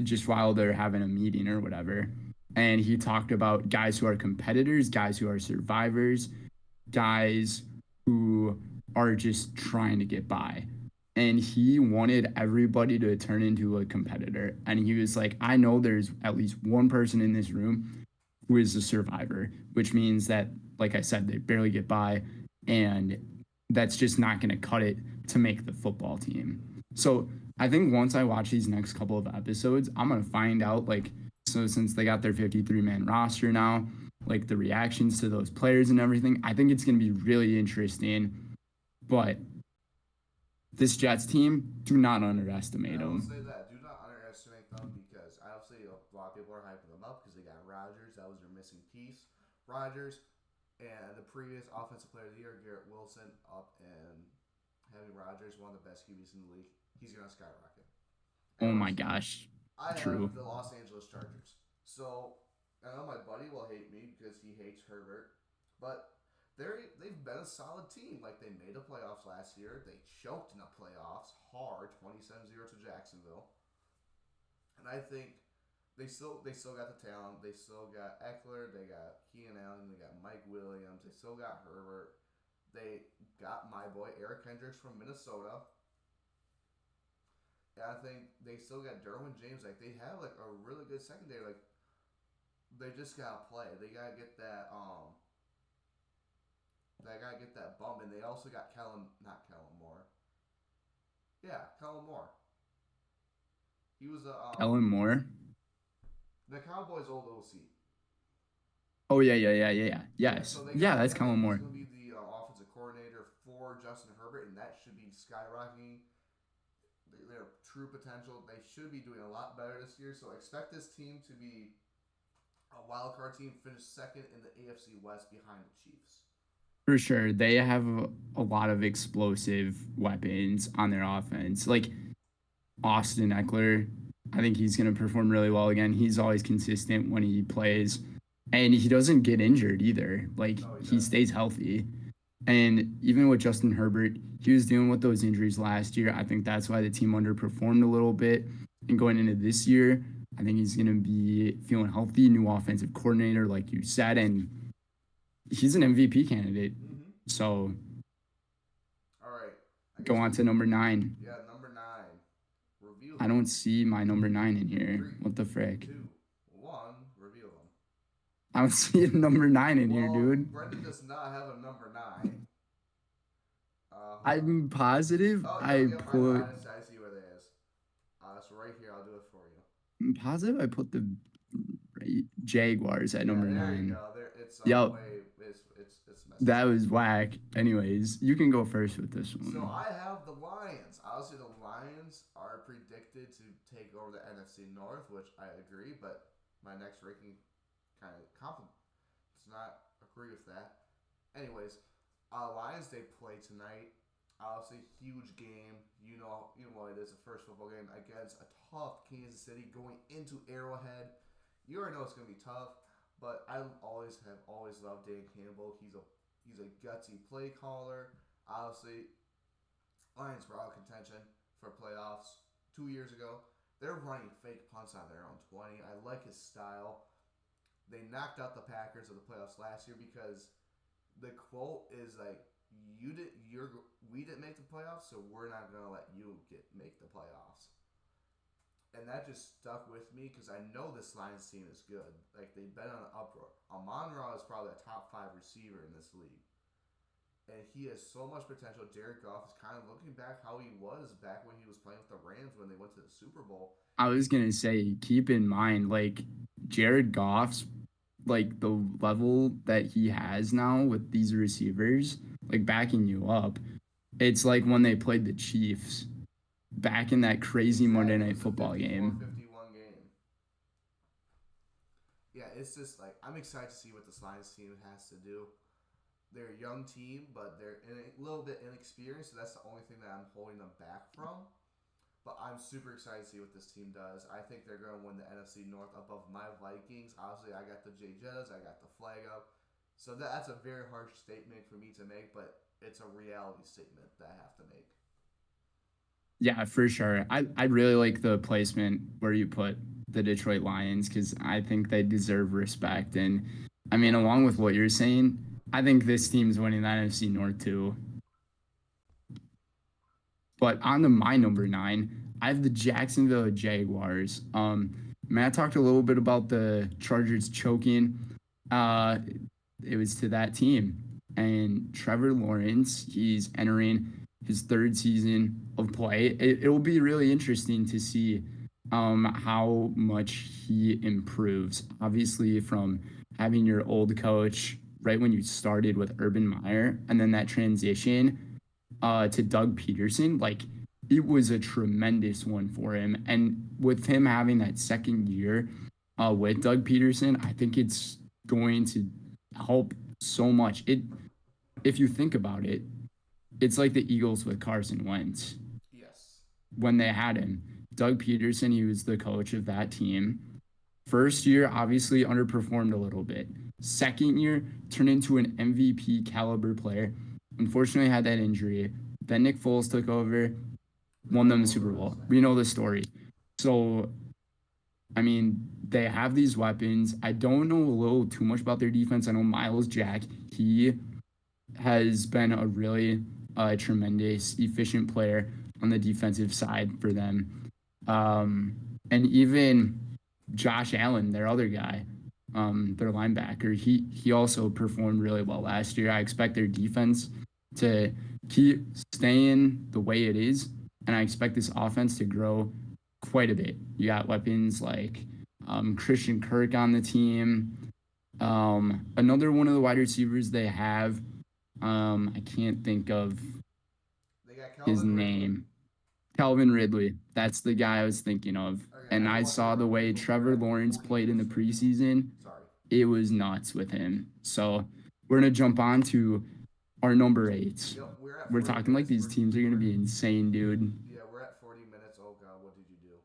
B: just while they're having a meeting or whatever, and he talked about guys who are competitors, guys who are survivors, guys who are just trying to get by. And he wanted everybody to turn into a competitor. And he was like, I know there's at least one person in this room who is a survivor, which means that, like I said, they barely get by. And that's just not going to cut it to make the football team. So I think once I watch these next couple of episodes, I'm going to find out, like, so since they got their 53-man roster now, like the reactions to those players and everything, I think it's going to be really interesting. But this Jets team, do not underestimate
A: I will
B: them.
A: say that. Do not underestimate them because obviously a lot of people are hyping them up because they got Rodgers. That was their missing piece. Rodgers, and the previous Offensive Player of the Year, Garrett Wilson, up and having Rodgers, one of the best QBs in the league. He's going to skyrocket.
B: Oh my
A: Anyways,
B: gosh.
A: I
B: True.
A: have the Los Angeles Chargers. So I know my buddy will hate me because he hates Herbert, but they've been a solid team. Like they made the playoffs last year. They choked in the playoffs hard, 27-0 to Jacksonville. And I think they still got the talent. They still got Eckler. They got Keenan Allen. They got Mike Williams. They still got Herbert. They got my boy Eric Hendricks from Minnesota. And I think they still got Derwin James. Like they have like a really good secondary. Like they just gotta play. They gotta get that They gotta get that bump. And they also got not Kellen Moore. Yeah, Kellen Moore. He was
B: Ellen Moore.
A: the Cowboys' old OC.
B: Oh yeah.
A: Yeah,
B: Yes.
A: so they
B: Yeah,
A: got
B: that's
A: him, and
B: Kellen
A: he's
B: Moore.
A: going to be the offensive coordinator for Justin Herbert, and that should be skyrocketing their true potential. They should be doing a lot better this year, so expect this team to be a wild card team, finish second in the AFC West behind the Chiefs.
B: For sure. They have a lot of explosive weapons on their offense. Like Austin Eckler, I think he's going to perform really well again. He's always consistent when he plays, and he doesn't get injured either. Like
A: No, he
B: he
A: doesn't.
B: stays healthy. And even with Justin Herbert, he was dealing with those injuries last year. I think that's why the team underperformed a little bit. And going into this year, I think he's going to be feeling healthy, new offensive coordinator, like you said, and he's an MVP candidate.
A: Mm-hmm.
B: So
A: All right. I
B: go
A: guess
B: on to number 9.
A: yeah, number 9. Review
B: I
A: them.
B: don't see my number 9 in here.
A: 3,
B: What the frick?
A: 2, 1. Reveal them.
B: I don't see a number 9 in here, dude.
A: Brenden does not have a number 9.
B: I'm positive
A: Oh,
B: I
A: yep,
B: put.
A: I see where that is. So right here, I'll do it for you.
B: I'm positive I put the Jaguars at number
A: there
B: 9.
A: you go. There, it's
B: Yep.
A: way, it's messed
B: That
A: up.
B: was whack. Anyways, you can go first with this one.
A: So I have the Lions. Obviously, the Lions are predicted to take over the NFC North, which I agree. But my next ranking kind of does not agree with that. Anyways, Lions, they play tonight. Obviously, huge game. You know what it is. The first football game against a tough Kansas City going into Arrowhead. You already know it's gonna be tough. But I always loved Dan Campbell. He's a gutsy play caller. Obviously, Lions were out of contention for playoffs 2 years ago. They're running fake punts on their own 20. I like his style. They knocked out the Packers of the playoffs last year because the quote is like, we didn't make the playoffs, so we're not gonna let you make the playoffs. And that just stuck with me because I know this Lions team is good. Like they've been on an uproar. Amon-Ra is probably a top 5 receiver in this league, and he has so much potential. Jared Goff is kind of looking back how he was back when he was playing with the Rams when they went to the Super Bowl.
B: I was gonna say, keep in mind, like Jared Goff's, like the level that he has now with these receivers, like backing you up. It's like when they played the Chiefs back in that crazy Monday Night Football game.
A: 51 game. Yeah, it's just like I'm excited to see what this Lions team has to do. They're a young team, but they're a little bit inexperienced, so that's the only thing that I'm holding them back from. But I'm super excited to see what this team does. I think they're going to win the NFC North above my Vikings. Obviously, I got the Jay Jettas, I got the flag up. So that's a very harsh statement for me to make, but it's a reality statement that I have to make.
B: Yeah, for sure. I really like the placement where you put the Detroit Lions because I think they deserve respect. And I mean, along with what you're saying, I think this team's winning the NFC North too. But on to my number 9, I have the Jacksonville Jaguars. Matt talked a little bit about the Chargers choking. It was to that team. And Trevor Lawrence, he's entering his 3rd season of play. It will be really interesting to see how much he improves. Obviously, from having your old coach right when you started with Urban Meyer, and then that transition to Doug Peterson, like it was a tremendous one for him. And with him having that second year with Doug Peterson, I think it's going to help so much. If you think about it, it's like the Eagles with Carson Wentz
A: Yes.
B: when they had him. Doug Peterson, he was the coach of that team. First year, obviously underperformed a little bit. Second year, turned into an MVP caliber player. Unfortunately, had that injury. Then Nick Foles took over,
A: We
B: won
A: all
B: them the
A: know the
B: Super
A: rest.
B: Bowl. We know the story. So, I mean, they have these weapons. I don't know a little too much about their defense. I know Miles Jack, he has been a really tremendous, efficient player on the defensive side for them. And even Josh Allen, their other guy, their linebacker, he also performed really well last year. I expect their defense to keep staying the way it is, and I expect this offense to grow quite a bit. You got weapons like Christian Kirk on the team. Another one of the wide receivers they have, I can't think of
A: They got
B: his
A: Calvin Ridley.
B: name. Calvin Ridley. That's the guy I was thinking of.
A: Okay,
B: And
A: I
B: I
A: know
B: saw the
A: we're
B: way
A: we're
B: Trevor
A: at
B: Lawrence
A: 40
B: played in the
A: minutes right now.
B: preseason.
A: Sorry.
B: It was nuts with him. So we're going to jump on to our number eight.
A: Yep, we're at
B: We're
A: 40
B: talking like
A: minutes.
B: these teams are going to
A: We're
B: be insane, dude.
A: yeah, we're at 40 minutes. Oh god, what did you do?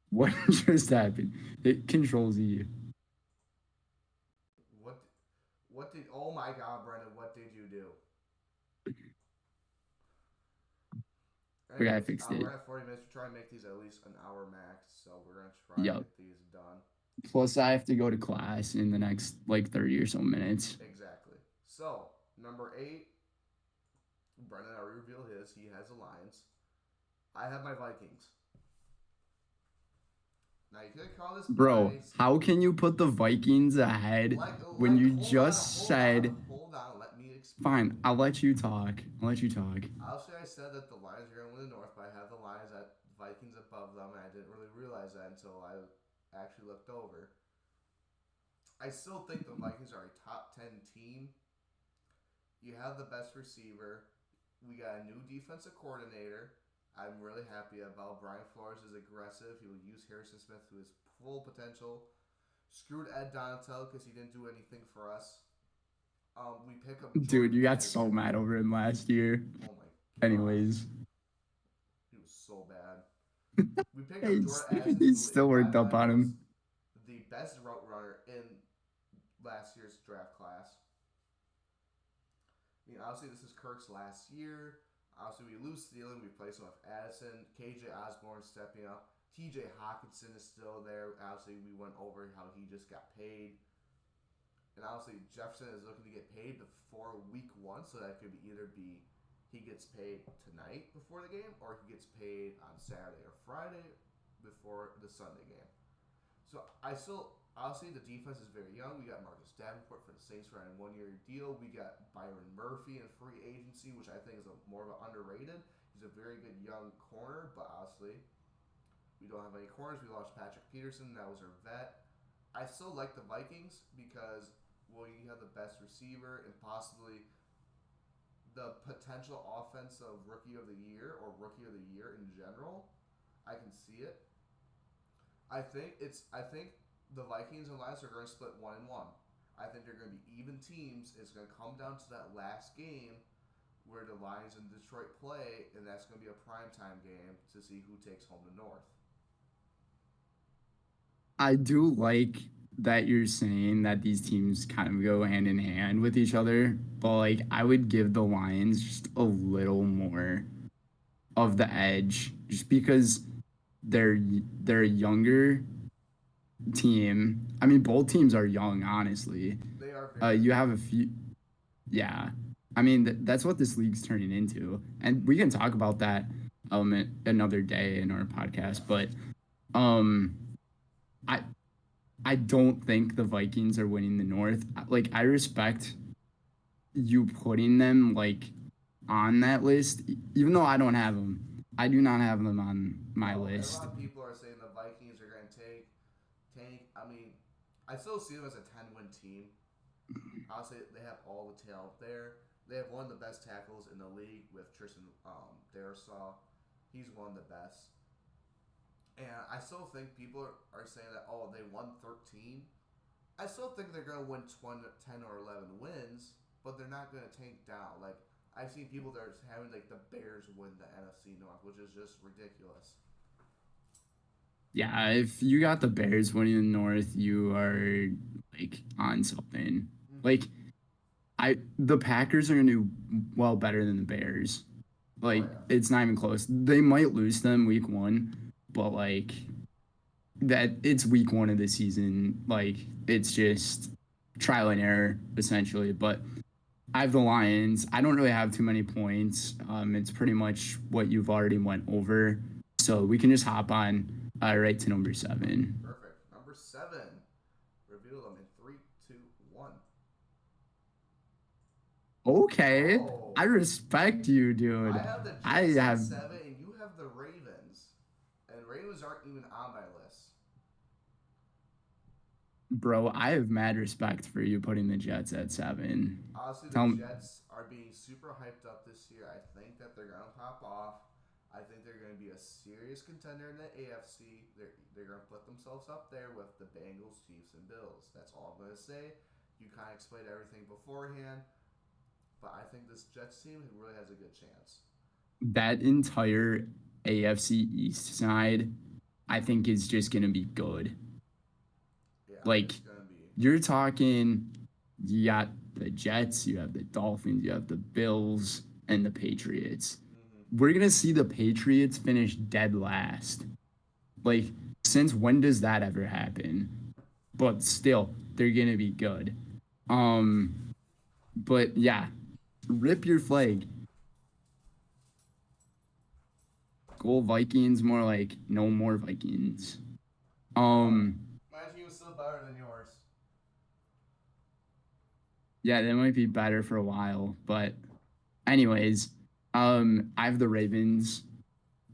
B: What just happened? It controls you.
A: What what did oh my god, Brenden, what did you do?
B: Okay, I
A: Anyways,
B: fixed it.
A: we're at 40 minutes. We try and make these at least an hour max, so we're gonna try and
B: Yep.
A: get these done.
B: Plus, I have to go to class in the next like 30 or so minutes.
A: Exactly. So, number 8, Brenden already revealed his. He has the Lions. I have my Vikings. Now you could call this
B: Bro,
A: bias.
B: how can you put the Vikings ahead when you just said,
A: hold on, let me explain.
B: fine, I'll let you talk. I'll let you talk.
A: Obviously, I said that the Lions are going to win the North, but I have the Lions at Vikings above them, and I didn't really realize that until I actually looked over. I still think the Vikings are a top 10 team. You have the best receiver. We got a new defensive coordinator. I'm really happy about Brian Flores is aggressive. He will use Harrison Smith to his full potential. Screwed Ed Donatel because he didn't do anything for us. We pick up
B: Dude,
A: Jordan
B: you got so
A: Addison.
B: mad over him last year.
A: Oh my god.
B: Anyways,
A: He was so bad. We picked up Jordan Addison,
B: he's
A: who
B: still
A: in my
B: worked up
A: mind
B: on
A: was
B: him.
A: the best route runner in last year's draft class. I mean, obviously, this is Kirk's last year. Obviously, we lose Thielen. We replace him with Addison. KJ Osborne stepping up. TJ Hawkinson is still there. Obviously, we went over how he just got paid. And obviously, Jefferson is looking to get paid before week 1, so that could either be he gets paid tonight before the game, or he gets paid on Saturday or Friday before the Sunday game. So I still obviously the defense is very young. We got Marcus Davenport for the Saints for a 1-year deal. We got Byron Murphy in free agency, which I think is more of an underrated. He's a very good young corner, but obviously we don't have any corners. We lost Patrick Peterson. That was our vet. I still like the Vikings because you have the best receiver and possibly the potential offensive rookie of the year or rookie of the year in general. I can see it. I think the Vikings and Lions are going to split 1-1. I think they're going to be even teams. It's going to come down to that last game where the Lions and Detroit play, and that's going to be a primetime game to see who takes home the North.
B: I do like that you're saying that these teams kind of go hand in hand with each other, but like I would give the Lions just a little more of the edge just because they're they're a younger team. I mean, both teams are young, honestly.
A: They are very
B: You
A: young.
B: have a few, yeah. I mean, that's what this league's turning into, and we can talk about that another day in our podcast.
A: Yes.
B: But um, I I don't think the Vikings are winning the North. Like, I respect you putting them like on that list, even though I don't have them. I do not have them on my
A: No, a
B: list.
A: lot of people are saying the Vikings are going to tank. I mean, I still see them as a 10-win team. Honestly, they have all the talent there. They have one of the best tackles in the league with Tristan Darisaw. He's one of the best. And I still think people are saying that, oh, they won 13. I still think they're gonna win 20, 10 or 11 wins, but they're not gonna tank down. Like I've seen people that are having like the Bears win the NFC North, which is just ridiculous.
B: Yeah, if you got the Bears winning the North, you are like on something.
A: Mm-hmm.
B: Like the Packers are gonna do well better than the Bears.
A: Oh
B: Like
A: yeah.
B: it's not even close. They might lose them week one, but like that it's week one of the season. Like it's just trial and error essentially. But I have the Lions. I don't really have too many points. It's pretty much what you've already went over. So we can just hop on right to number 7.
A: Perfect. Number 7. Reveal them in three, two, one.
B: Okay, I
A: Oh,
B: respect you,
A: I
B: dude.
A: have the
B: I
A: Jets at
B: have,
A: 7, and you have the Ravens. And Ravens aren't even on my list.
B: bro. I have mad respect for you putting the Jets at 7.
A: Honestly, the
B: Tell me,
A: Jets are being super hyped up this year. I think that they're going to pop off. I think they're going to be a serious contender in the AFC. They're going to put themselves up there with the Bengals, Chiefs, and Bills. That's all I'm going to say. You kind of explained everything beforehand, but I think this Jets team really has a good chance.
B: that entire AFC East side, I think is just gonna be good.
A: Yeah,
B: Like
A: it's going to be.
B: you're talking, you got the Jets, you have the Dolphins, you have the Bills, and the Patriots.
A: Mm-hmm.
B: We're gonna see the Patriots finish dead last. Like, since when does that ever happen? But still, they're gonna be good. But yeah, rip your flag. Go Vikings, more like no more Vikings.
A: Well,
B: Um,
A: my team is still better than yours.
B: yeah, that might be better for a while, but anyways, I have the Ravens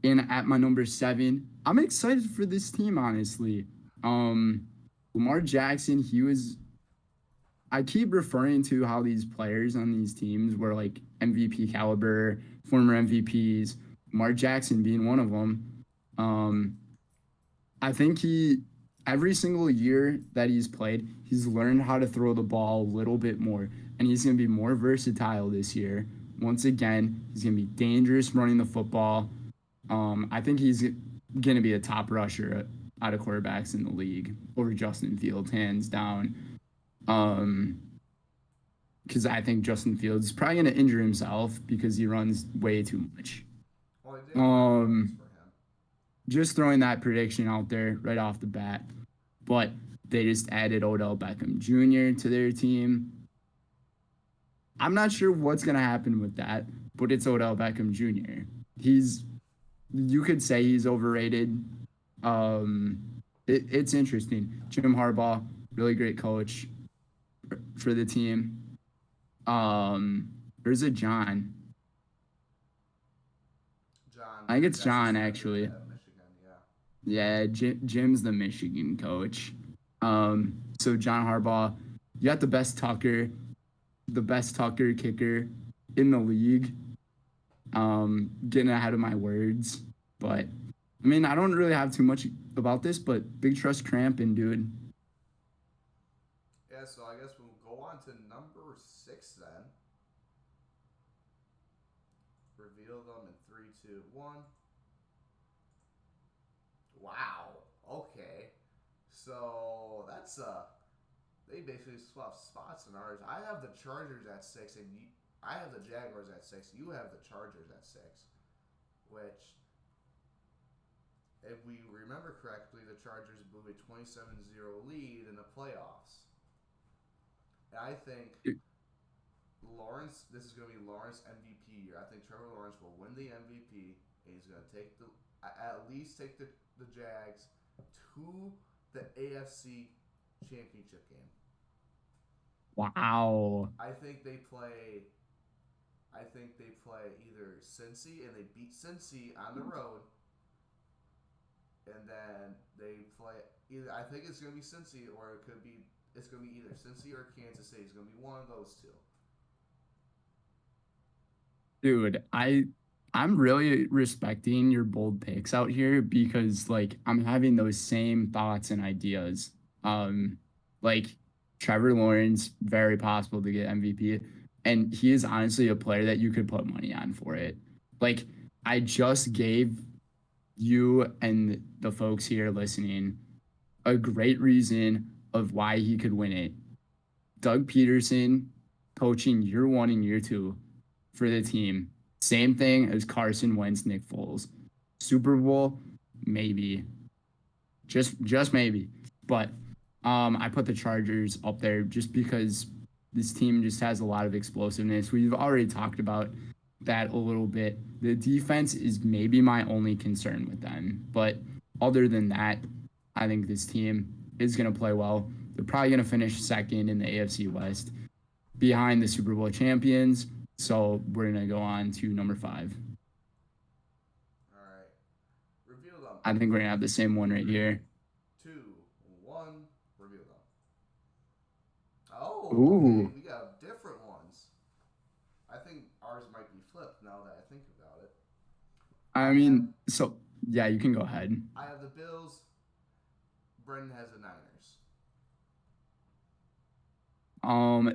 B: in at my number 7. I'm excited for this team, honestly. Um, Lamar Jackson, he was. I keep referring to how these players on these teams were like MVP caliber, former MVPs. Lamar Jackson being one of them. Um, I think every single year that he's played, he's learned how to throw the ball a little bit more, and he's going to be more versatile this year. Once again, he's going to be dangerous running the football. I think he's going to be a top rusher out of quarterbacks in the league over Justin Fields, hands down. Um, because I think Justin Fields is probably going to injure himself because he runs way too much.
A: Well, they have high plans
B: Um,
A: for him.
B: just throwing that prediction out there right off the bat. But they just added Odell Beckham Jr. to their team. I'm not sure what's going to happen with that, but it's Odell Beckham Jr. He's, you could say he's overrated. It's interesting. Jim Harbaugh, really great coach for the team. Um, there's a John.
A: John,
B: I think it's
A: the
B: John
A: assistant
B: actually.
A: at Michigan, yeah.
B: Yeah, Jim's the Michigan coach. So John Harbaugh, you got the best Tucker kicker in the league. Getting ahead of my words, but I mean I don't really have too much about this, but big trust cramping, dude.
A: Yeah, so I guess we'll go on to number 6 then. Reveal them in three, two, one. Wow. Okay. So that's they basically swap spots in ours. I have the Chargers at 6, and I have the Jaguars at 6. You have the Chargers at 6, which, if we remember correctly, the Chargers blew a 27-0 lead in the playoffs. And I think Lawrence, this is going to be Lawrence MVP year. I think Trevor Lawrence will win the MVP, and he's going to take at least take the Jags to the AFC Championship game.
B: Wow.
A: I think they play. I think they play either Cincy and they beat Cincy on the road, and then they play either. I think it's going to be Cincy, or it could be. It's going to be either Cincy or Kansas City. It's going to be one of those two.
B: Dude, I'm really respecting your bold picks out here because like I'm having those same thoughts and ideas. Um like Trevor Lawrence, very possible to get MVP. And he is honestly a player that you could put money on for it. Like, I just gave you and the folks here listening a great reason of why he could win it. Doug Peterson coaching year one and year two for the team. Same thing as Carson Wentz, Nick Foles. Super Bowl, maybe. Just maybe. But I put the Chargers up there just because this team just has a lot of explosiveness. We've already talked about that a little bit. The defense is maybe my only concern with them. But other than that, I think this team is going to play well. They're probably going to finish second in the AFC West behind the Super Bowl champions. So we're going to go on to number 5.
A: All right. Reveal them.
B: I think we're going to have the same one right here.
A: 2, 1. Reveal them. Oh,
B: Ooh.
A: okay. We got different ones. I think ours might be flipped now that I think about it.
B: Yeah, you can go ahead.
A: I have the Bills. Brenden has the Niners.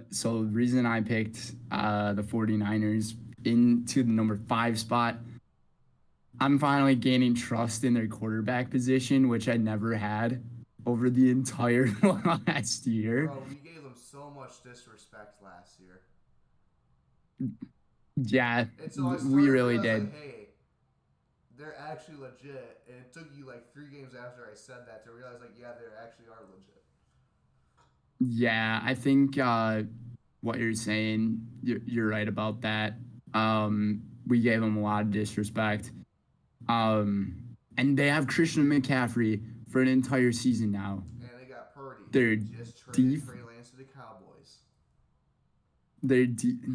B: So the reason I picked the 49ers into the number 5 spot, I'm finally gaining trust in their quarterback position, which I never had over the entire last year.
A: Bro, we gave them so much disrespect last year.
B: Yeah,
A: so
B: we really did.
A: Like, hey, they're actually legit. And it took you like 3 games after I said that to realize, like, yeah, they actually are legit.
B: Yeah, I think what you're saying, you're right about that. We gave them a lot of disrespect. And they have Christian McCaffrey for an entire season now.
A: And they got Purdy.
B: They're
A: just traded Trey Lance to the Cowboys.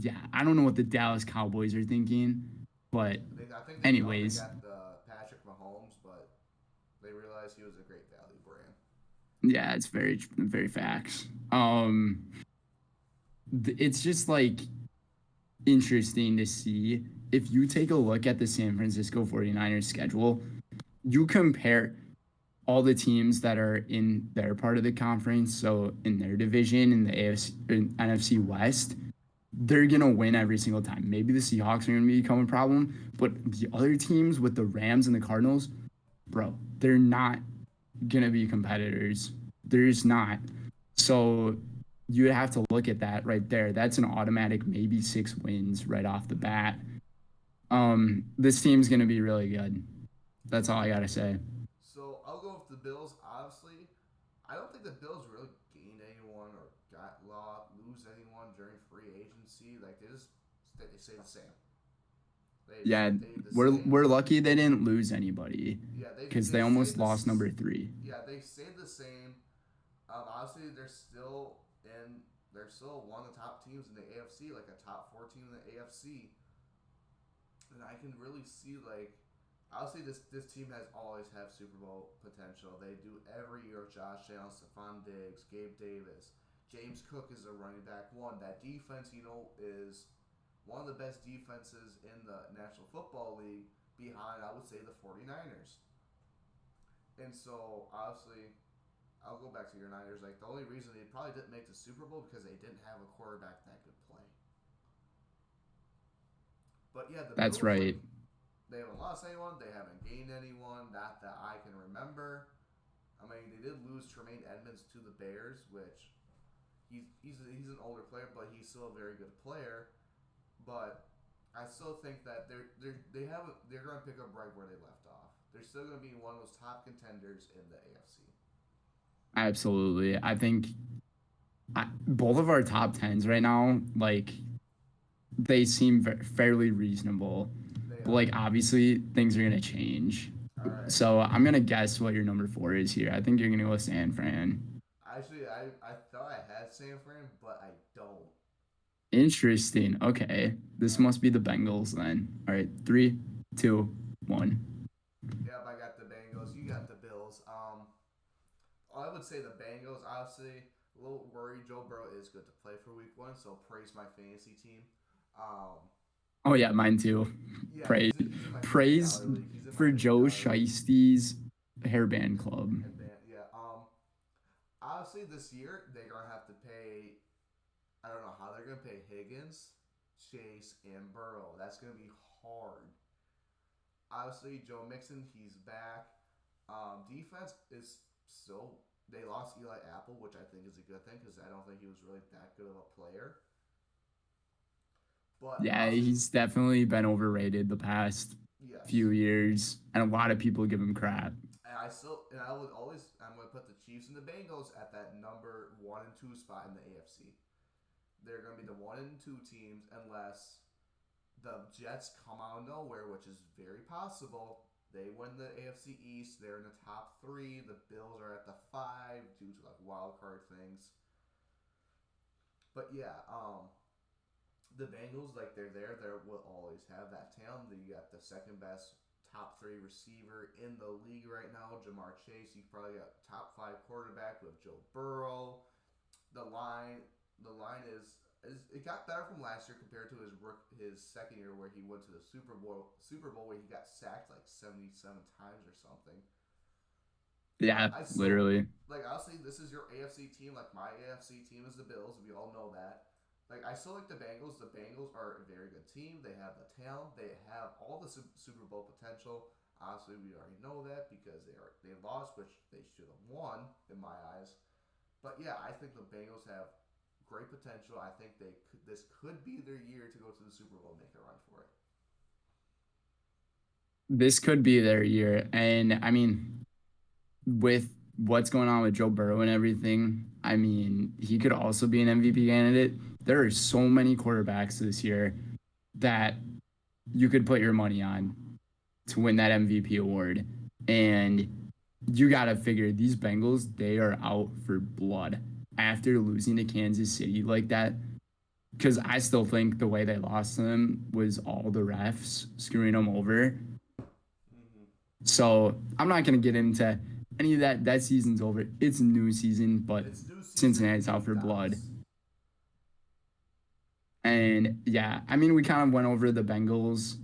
B: Yeah, I don't know what the Dallas Cowboys are thinking, but anyways.
A: They got the Patrick Mahomes, but they realized he was a great value brand.
B: Yeah, it's very, very facts. It's just like interesting to see if you take a look at the San Francisco 49ers schedule, you compare all the teams that are in their part of the conference, so in their division in the NFC West, they're going to win every single time. Maybe the Seahawks are going to become a problem, but the other teams with the Rams and the Cardinals, bro, they're not going to be competitors. They're just not. So you have to look at that right there. That's an automatic maybe 6 wins right off the bat. This team's going to be really good. That's all I got to say.
A: So I'll go with the Bills. Honestly, I don't think the Bills really gained anyone or lose anyone during free agency. Like they stay the same.
B: We're lucky they didn't lose anybody.
A: Yeah,
B: because they almost lost number 3.
A: Yeah, they stayed the same. Obviously, they're still one of the top teams in the AFC, like a top 4 team in the AFC. And I can really see, like, obviously this team has always have Super Bowl potential. They do every year with Josh Allen, Stephon Diggs, Gabe Davis. James Cook is a running back 1. That defense, is one of the best defenses in the National Football League behind, I would say, the 49ers. And so, obviously, I'll go back to your Niners. Like, the only reason they probably didn't make the Super Bowl because they didn't have a quarterback that could play. But yeah,
B: that's
A: Bills,
B: right.
A: They haven't lost anyone. They haven't gained anyone. Not that I can remember. I mean, they did lose Tremaine Edmonds to the Bears, which he's an older player, but he's still a very good player. But I still think that they're going to pick up right where they left off. They're still going to be one of those top contenders in the AFC.
B: Absolutely. I think both of our top 10s right now, like, they seem fairly reasonable. But, like, obviously, things are going to change.
A: Right.
B: So I'm going to guess what your number 4 is here. I think you're going to go with San Fran.
A: Actually, I thought I had San Fran, but I don't.
B: Interesting. Okay. This must be the Bengals then. All right. 3, 2, 1.
A: Yep, I got the Bengals. You got the Bills. I would say the Bengals, obviously. A little worried. Joe Burrow is good to play for week 1, so praise my fantasy team.
B: Oh, yeah, mine too.
A: Yeah,
B: praise for Joe Shiesty's hairband club.
A: Yeah. Obviously, this year they're gonna have to pay. I don't know how they're gonna pay Higgins, Chase, and Burrow. That's gonna be hard. Obviously, Joe Mixon, he's back. Defense is still. They lost Eli Apple, which I think is a good thing because I don't think he was really that good of a player. But
B: Yeah,
A: obviously,
B: he's definitely been overrated the past
A: yes.
B: few years, and a lot of people give him crap.
A: And I would always, I'm going to put the Chiefs and the Bengals at that number 1 and 2 spot in the AFC. They're going to be the 1 and 2 teams unless the Jets come out of nowhere, which is very possible. They win the AFC East. They're in the top three. The Bills are at the 5 due to like wild card things. But yeah, the Bengals, like they're there. They will always have that talent. You got the second best top three receiver in the league right now, Jamar Chase. You probably got top 5 quarterback with Joe Burrow. The line, is it got better from last year compared to his second year where he went to the Super Bowl where he got sacked like 77 times or something.
B: Yeah,
A: But I still
B: literally.
A: like obviously this is your AFC team. Like my AFC team is the Bills. We all know that. Like I still like the Bengals. The Bengals are a very good team. They have the talent. They have all the Super Bowl potential. Honestly, we already know that because they lost, which they should have won in my eyes. But yeah, I think the Bengals have great potential. I think this could be their year to go to the Super Bowl and make a run for it.
B: This could be their year. And I mean, with what's going on with Joe Burrow and everything, I mean, he could also be an MVP candidate. There are so many quarterbacks this year that you could put your money on to win that MVP award. And you got to figure these Bengals, they are out for blood after losing to Kansas City like that. Because I still think the way they lost them was all the refs screwing them over.
A: Mm-hmm.
B: So I'm not going to get into any of that. That season's over. It's a new season, but
A: It's new season,
B: Cincinnati's out
A: new
B: for blood.
A: dice.
B: And yeah, I mean, we kind of went over the Bengals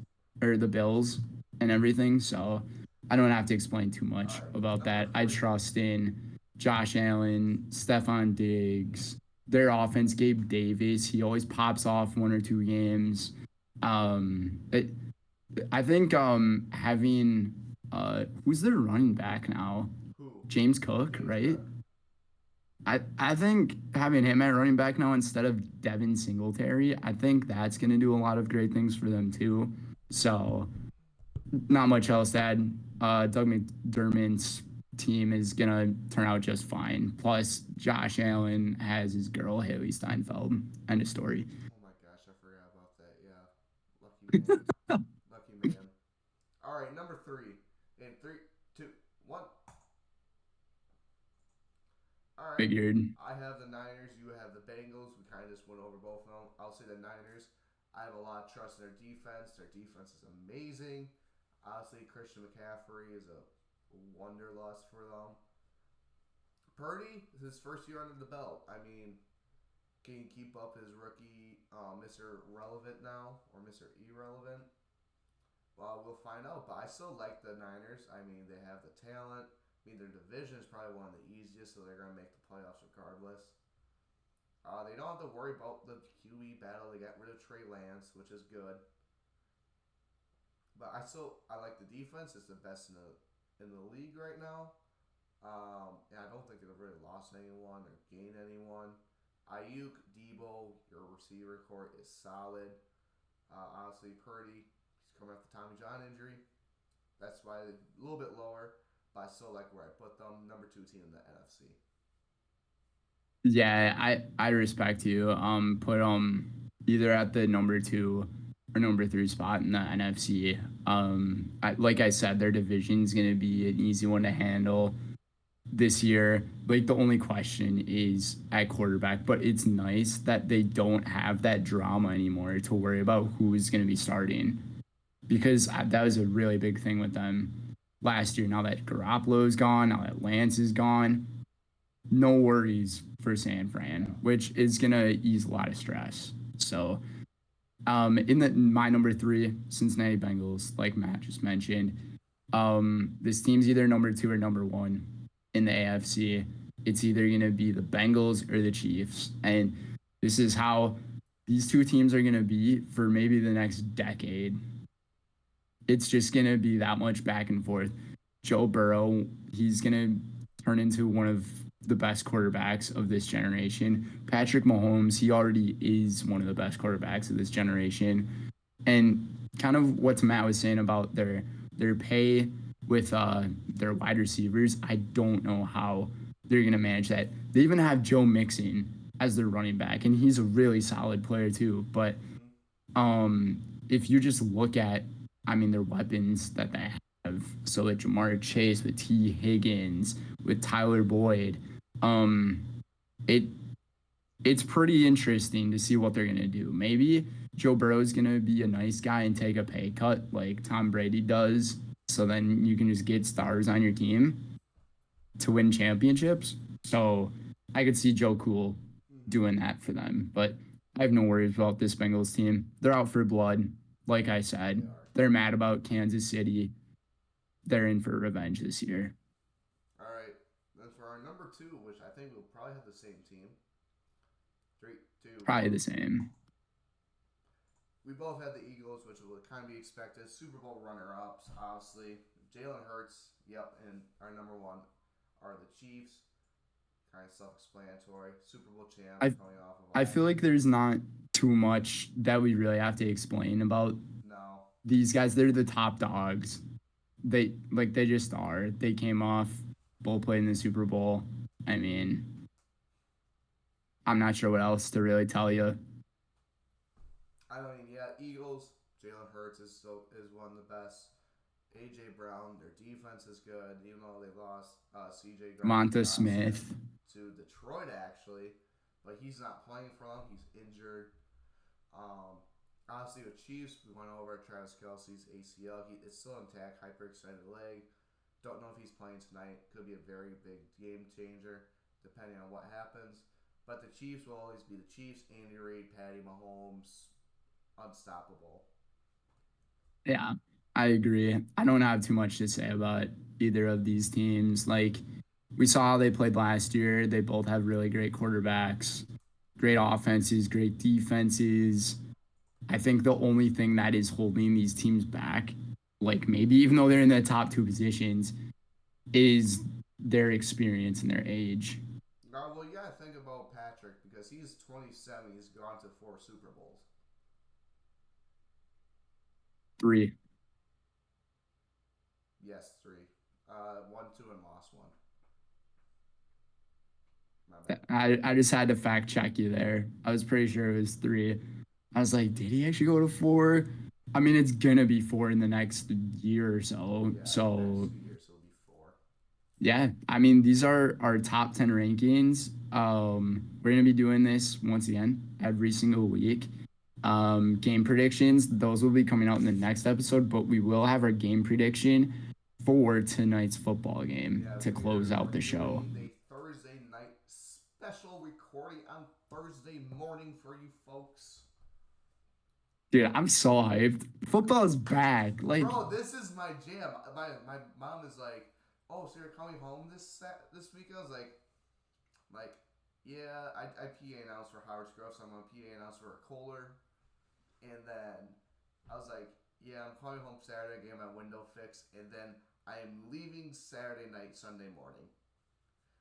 B: or the Bills and everything. So I don't have to explain too
A: All
B: much
A: right,
B: about
A: number
B: that. I
A: 3.
B: trust in Josh Allen, Stephon Diggs, their offense, Gabe Davis. He always pops off 1 or 2 games. It, I think having who's their running back now?
A: Who?
B: James Cook,
A: James
B: right?
A: Cook.
B: I think having him at running back now instead of Devin Singletary, I think that's going to do a lot of great things for them too. So, not much else to add. Doug McDermott's team is going to turn out just fine. Plus, Josh Allen has his girl, Haley Steinfeld. End of story.
A: Oh my gosh, I forgot about that. Yeah, lucky man, lucky man. All right, number 3. In 3, 2, 1. All right.
B: Figured.
A: I have the Niners. You have the Bengals. We kind of just went over both of them. I'll say the Niners. I have a lot of trust in their defense. Their defense is amazing. Obviously, Christian McCaffrey is a wonderlust for them. Purdy is his first year under the belt. I mean, can he keep up his rookie Mr. Relevant now or Mr. Irrelevant? Well, we'll find out. But I still like the Niners. I mean, they have the talent. I mean, their division is probably one of the easiest, so they're going to make the playoffs regardless. They don't have to worry about the QE battle. They got rid of Trey Lance, which is good. But I like the defense. It's the best in the league right now. And I don't think they've really lost anyone or gained anyone. Ayuk, Debo, your receiver court is solid. Honestly, Purdy, he's coming off the Tommy John injury. That's why they're a little bit lower, but I still like where I put them. Number 2 team in the NFC.
B: Yeah, I respect you. Put either at the number 2 or number 3 spot in the NFC. Like I said, their division is gonna be an easy one to handle this year. Like the only question is at quarterback, but it's nice that they don't have that drama anymore to worry about who is gonna be starting because that was a really big thing with them last year. Now that Garoppolo's gone, now that Lance is gone, no worries for San
A: Yeah.
B: Fran, which is gonna ease a lot of stress. So, in the my number 3, Cincinnati Bengals, like Matt just mentioned, this team's either number 2 or number 1 in the AFC. it's either going to be the Bengals or the Chiefs. And this is how these two teams are going to be for maybe the next decade. It's just going to be that much back and forth. Joe Burrow, he's going to turn into one of the best quarterbacks of this generation. Patrick Mahomes, he already is one of the best quarterbacks of this generation. And kind of what Matt was saying about their pay with their wide receivers, I don't know how they're going to manage that. They even have Joe Mixon as their running back, and he's a really solid player too. But if you just look at, I mean, their weapons that they have, so like Jamar Chase with T. Higgins, with Tyler Boyd, it it's pretty interesting to see what they're gonna do. Maybe Joe Burrow's gonna be a nice guy and take a pay cut like Tom Brady does, so then you can just get stars on your team to win championships. So I could see Joe Cool doing that for them, but I have no worries about this Bengals team. They're out for blood, like I said. They're mad about Kansas City. They're in for revenge this year.
A: All right. Then for our number 2, which I think we'll probably have the same team. 3, 2.
B: Probably the same.
A: We both had the Eagles, which would kind of be expected. Super Bowl runner-ups, obviously. Jalen Hurts, yep, and our number 1 are the Chiefs. Kind of self-explanatory. Super Bowl champ coming off of.
B: I feel like there's not too much that we really have to explain about these guys. They're the top dogs. They just are. They came off, both played in the Super Bowl. I mean, I'm not sure what else to really tell you.
A: I mean, yeah, Eagles. Jalen Hurts is one of the best. AJ Brown, their defense is good, even though they lost CJ
B: Monta Smith
A: to Detroit actually, but he's not playing for them. He's injured. Honestly, with Chiefs, we went over Travis Kelce's ACL. It's still intact. Hyper excited leg. Don't know if he's playing tonight. Could be a very big game changer, depending on what happens. But the Chiefs will always be the Chiefs. Andy Reid, Patty Mahomes, unstoppable.
B: Yeah, I agree. I don't have too much to say about either of these teams. Like, we saw how they played last year. They both have really great quarterbacks, great offenses, great defenses. I think the only thing that is holding these teams back, like maybe even though they're in the top 2 positions, is their experience and their age.
A: Well, you gotta think about Patrick because he's 27. He's gone to 4 Super Bowls.
B: 3.
A: Yes, 3. 1, 2, and lost 1.
B: I just had to fact check you there. I was pretty sure it was 3. I was like, did he actually go to 4? I mean, it's gonna be 4 in the next year or so.
A: Yeah,
B: so
A: it'll be 4.
B: Yeah, I mean, these are our top 10 rankings. We're gonna be doing this once again every single week. Game predictions, those will be coming out in the next episode, but we will have our game prediction for tonight's football game to close out the show.
A: A Thursday night special recording on Thursday morning for you folks.
B: Dude, I'm so hyped. Football is back. Like,
A: bro, this is my jam. My mom is like, "Oh, so you're coming home this week?" I was like, yeah, I PA announced for Howard Grove, so I'm gonna PA announce for Kohler. And then I was like, yeah, I'm coming home Saturday, getting my window fixed, and then I am leaving Saturday night, Sunday morning.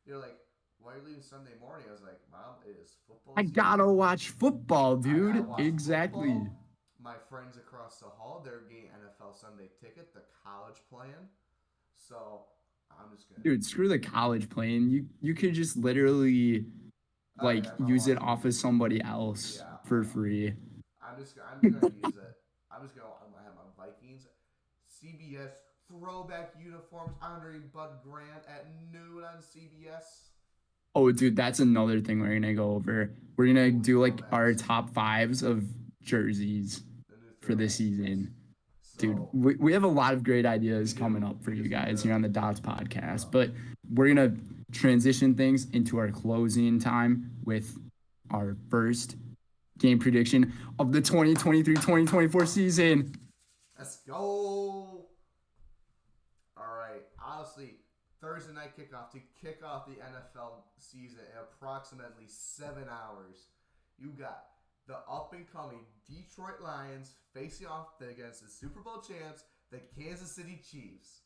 A: They're like, why are you leaving Sunday morning? I was like, Mom, it is football season.
B: I gotta watch football, dude. Exactly.
A: Football. My friends across the hall, they're getting NFL Sunday ticket, the college plan. So I'm just gonna.
B: Dude, screw the college plan. You could just literally use it off of somebody else for free.
A: I'm gonna use it. I'm gonna have my Vikings CBS throwback uniforms honoring Bud Grant at noon on CBS.
B: Oh, dude, that's another thing we're gonna go over. We're gonna do like our top 5s of jerseys for this season. So, dude, we have a lot of great ideas coming up for you guys here on the Dots podcast, but we're gonna transition things into our closing time with our first game prediction of the 2023-2024 season.
A: Let's go. All right. Honestly, Thursday night kickoff to kick off the NFL season in approximately 7 hours. You got the up and coming Detroit Lions facing off against the Super Bowl champs, the Kansas City Chiefs.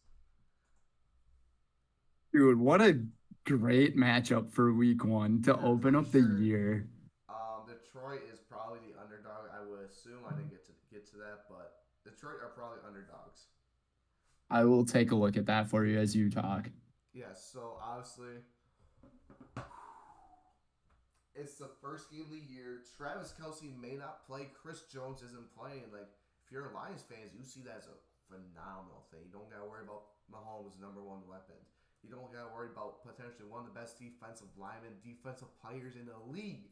B: Dude, what a great matchup for week one to
A: And I'm
B: open
A: pretty
B: up the
A: sure
B: year.
A: Detroit is probably the underdog. I would assume. I didn't get to that, but Detroit are probably underdogs.
B: I will take a look at that for you as you talk.
A: Yes. So obviously, it's the first game of the year. Travis Kelsey may not play. Chris Jones isn't playing. Like, if you're a Lions fans, you see that as a phenomenal thing. You don't got to worry about Mahomes' number one weapon. You don't got to worry about potentially one of the best defensive linemen, defensive players in the league.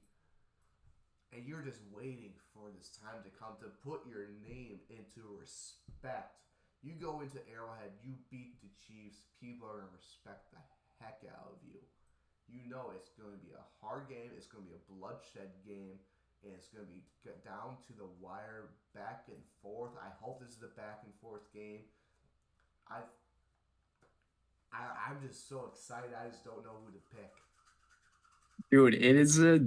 A: And you're just waiting for this time to come to put your name into respect. You go into Arrowhead, you beat the Chiefs, people are going to respect the heck out of you. You know it's going to be a hard game, it's going to be a bloodshed game, and it's going to be down to the wire, back and forth. I hope this is a back and forth game. I, I'm just so excited, I just don't know who to pick.
B: Dude, it is a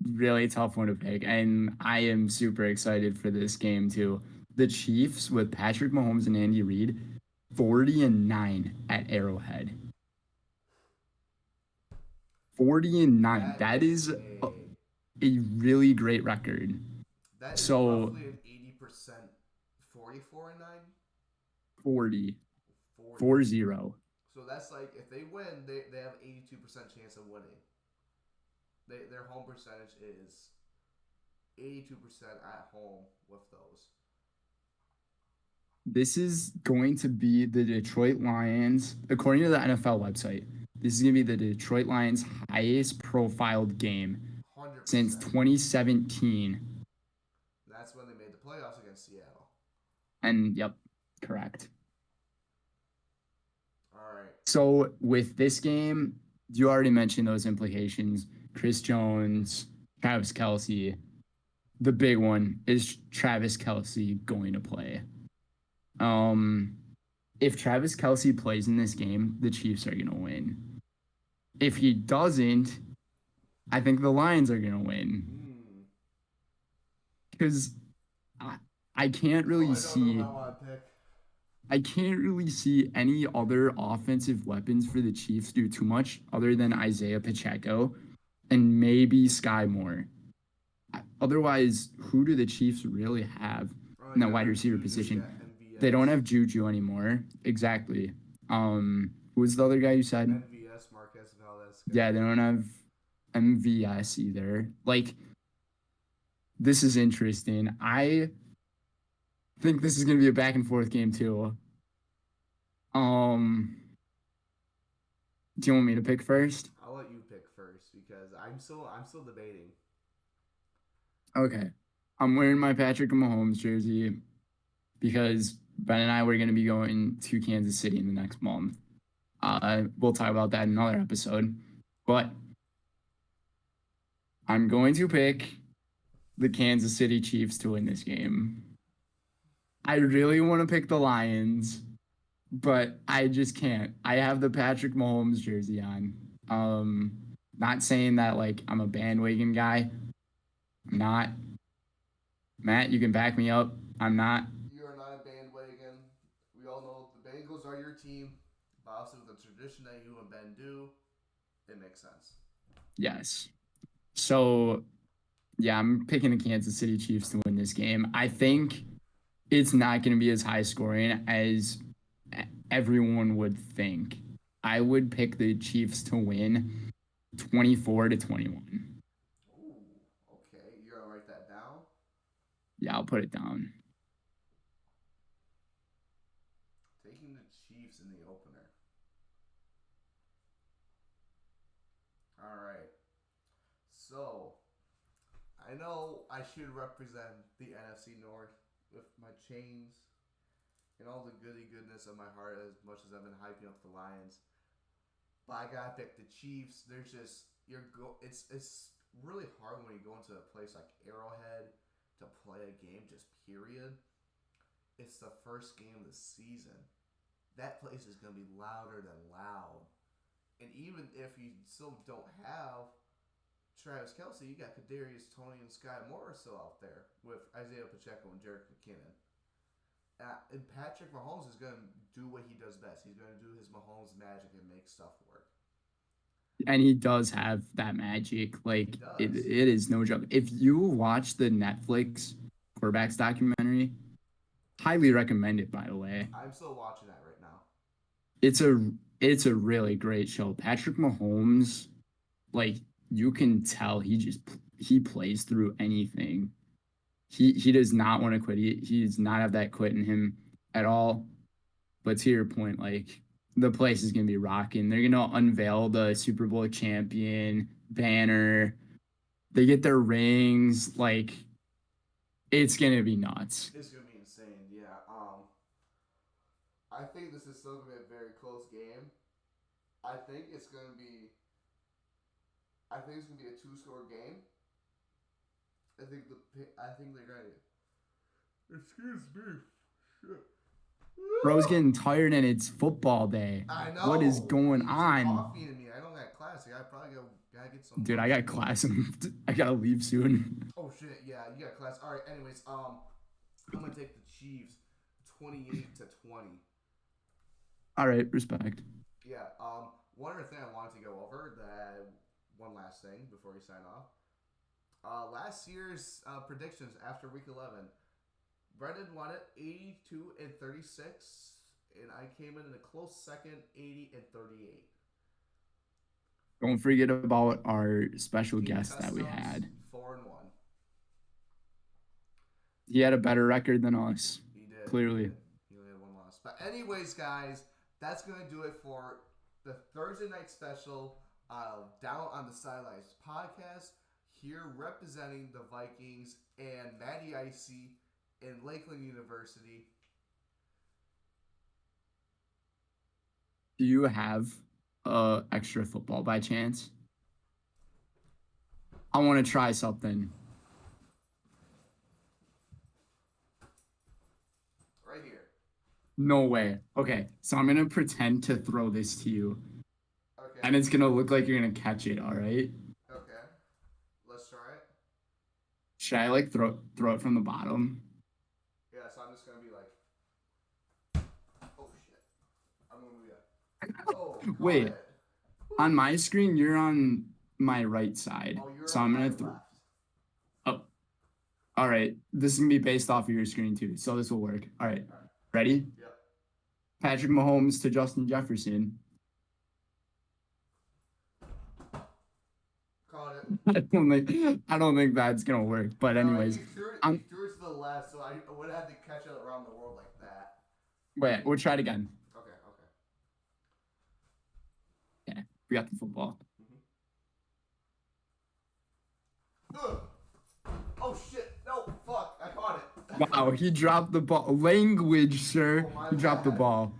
B: really tough one to pick, and I am super excited for this game too. The Chiefs with Patrick Mahomes and Andy Reid, 40-9 at Arrowhead. 40-9. That is a really great record.
A: That is
B: So
A: roughly an 80%, 44 and 9?
B: 40,
A: 40.
B: 40.
A: So that's like, if they win, they have 82% chance of winning. Their home percentage is 82% at home with those.
B: This is going to be the Detroit Lions, according to the NFL website. This is going to be the Detroit Lions' highest profiled game
A: 100%.
B: since 2017.
A: That's when they made the playoffs against Seattle.
B: And yep, correct.
A: All right.
B: So with this game, you already mentioned those implications. Chris Jones, Travis Kelsey. The big one is Travis Kelsey going to play. If Travis Kelsey plays in this game, the Chiefs are going to win. If he doesn't, I think the Lions are going to win. Because I can't really see. I can't really see any other offensive weapons for the Chiefs do too much other than Isaiah Pacheco and maybe Sky Moore. Otherwise, who do the Chiefs really have in that wide receiver position? They don't have Juju anymore. Exactly. Who was the other guy you said?
A: MVS, Marquez Valdez.
B: Yeah, they don't have MVS either. Like, this is interesting. I think this is going to be a back and forth game too. Do you want me to pick first?
A: I'll let you pick first because I'm still debating.
B: Okay. I'm wearing my Patrick Mahomes jersey because Ben and I were going to be going to Kansas City in the next month. We'll talk about that in another episode. But I'm going to pick the Kansas City Chiefs to win this game. I really want to pick the Lions, but I just can't. I have the Patrick Mahomes jersey on. Not saying that like I'm a bandwagon guy. I'm not. Matt, you can back me up. I'm not.
A: You're not a bandwagon. We all know the Bengals are your team. But also the tradition that you and Ben do, it makes sense.
B: Yes. So, yeah, I'm picking the Kansas City Chiefs to win this game. I think it's not going to be as high scoring as everyone would think. I would pick the Chiefs to win 24-21.
A: Ooh, okay. You're going to write that down?
B: Yeah, I'll put it down.
A: Taking the Chiefs in the opener. All right. So, I know I should represent the NFC North with my chains and all the goody goodness of my heart as much as I've been hyping up the Lions. But I gotta pick the Chiefs. There's just it's really hard when you go into a place like Arrowhead to play a game, just period. It's the first game of the season. that place is going to be louder than loud. And even if you still don't have Travis Kelsey, you got Kadarius Toney and Sky Moore still out there with Isaiah Pacheco and Jerick McKinnon. And Patrick Mahomes is going to do what he does best. He's going to do his Mahomes magic and make stuff work.
B: And he does have that magic. Like, it is no joke. If you watch the Netflix quarterbacks documentary, highly recommend it, by the way.
A: I'm still watching that right now.
B: It's a really great show. Patrick Mahomes, like, you can tell he plays through anything. He does not want to quit. He does not have that quit in him at all. But to your point, like, the place is going to be rocking. They're going to unveil the Super Bowl champion banner. They get their rings. Like, it's going to be nuts.
A: It's going to be insane, yeah. I think this is still going to be a very close game. I think it's going to be a 2-score game. I think they're going to. Excuse me. Shit.
B: Bro's getting tired and it's football day.
A: I know.
B: What is going on?
A: Coffee in me. I don't got class. I probably gotta get some.
B: Dude, I got class. I gotta leave soon.
A: Oh shit! Yeah, you got class. All right. Anyways, I'm gonna take the Chiefs, 28-20.
B: All right, respect.
A: Yeah. One other thing I wanted to go over. One last thing before we sign off. Last year's predictions after Week 11. Brenden won it 82-36, and I came in a close second, 80-38.
B: Don't forget about our special guest that we had.
A: 4-1.
B: He had a better record than us.
A: He did.
B: Clearly.
A: He only had one loss. But anyways, guys, that's going to do it for the Thursday night special Down on the Sidelines podcast. Here representing the Vikings and Matty Icy in Lakeland University.
B: Do you have extra football by chance? I want to try something.
A: Right here.
B: No way. Okay, so I'm going to pretend to throw this to you.
A: Okay.
B: And it's going to look like you're going to catch it, all right?
A: Okay. Let's try it.
B: Should I, like, throw it from the bottom?
A: Yeah, so I'm just going to be like, oh, shit. I'm going to be like, oh,
B: wait. On my screen, you're on my right side.
A: Oh, you're
B: so
A: on
B: I'm
A: my
B: going to throw.
A: left.
B: Oh. All right. This is going to be based off of your screen, too. So this will work. All right. Ready?
A: Yep.
B: Patrick Mahomes to Justin Jefferson.
A: Caught it.
B: I don't think that's gonna work. But anyways,
A: you threw it to the left, so I would have to catch it around the world like that.
B: Wait, we'll try it again.
A: Okay.
B: Yeah, we got the football.
A: Mm-hmm. Oh shit! No, fuck! I caught it.
B: Wow, he dropped the ball. Language, sir.
A: Oh,
B: He dropped the ball.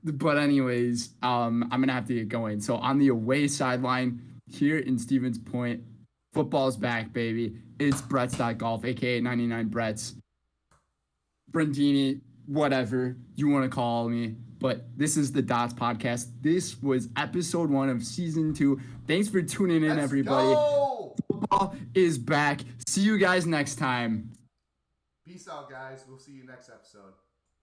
B: But anyways, I'm gonna have to get going. So on the away sideline here in Stevens Point, football's back, baby. It's Bretts.golf, aka 99 Bretts. Brendini, whatever you want to call me. But this is the Dots Podcast. This was episode 1 of season 2. Thanks for tuning in, everybody.
A: Go!
B: Football is back. See you guys next time.
A: Peace out, guys. We'll see you next episode.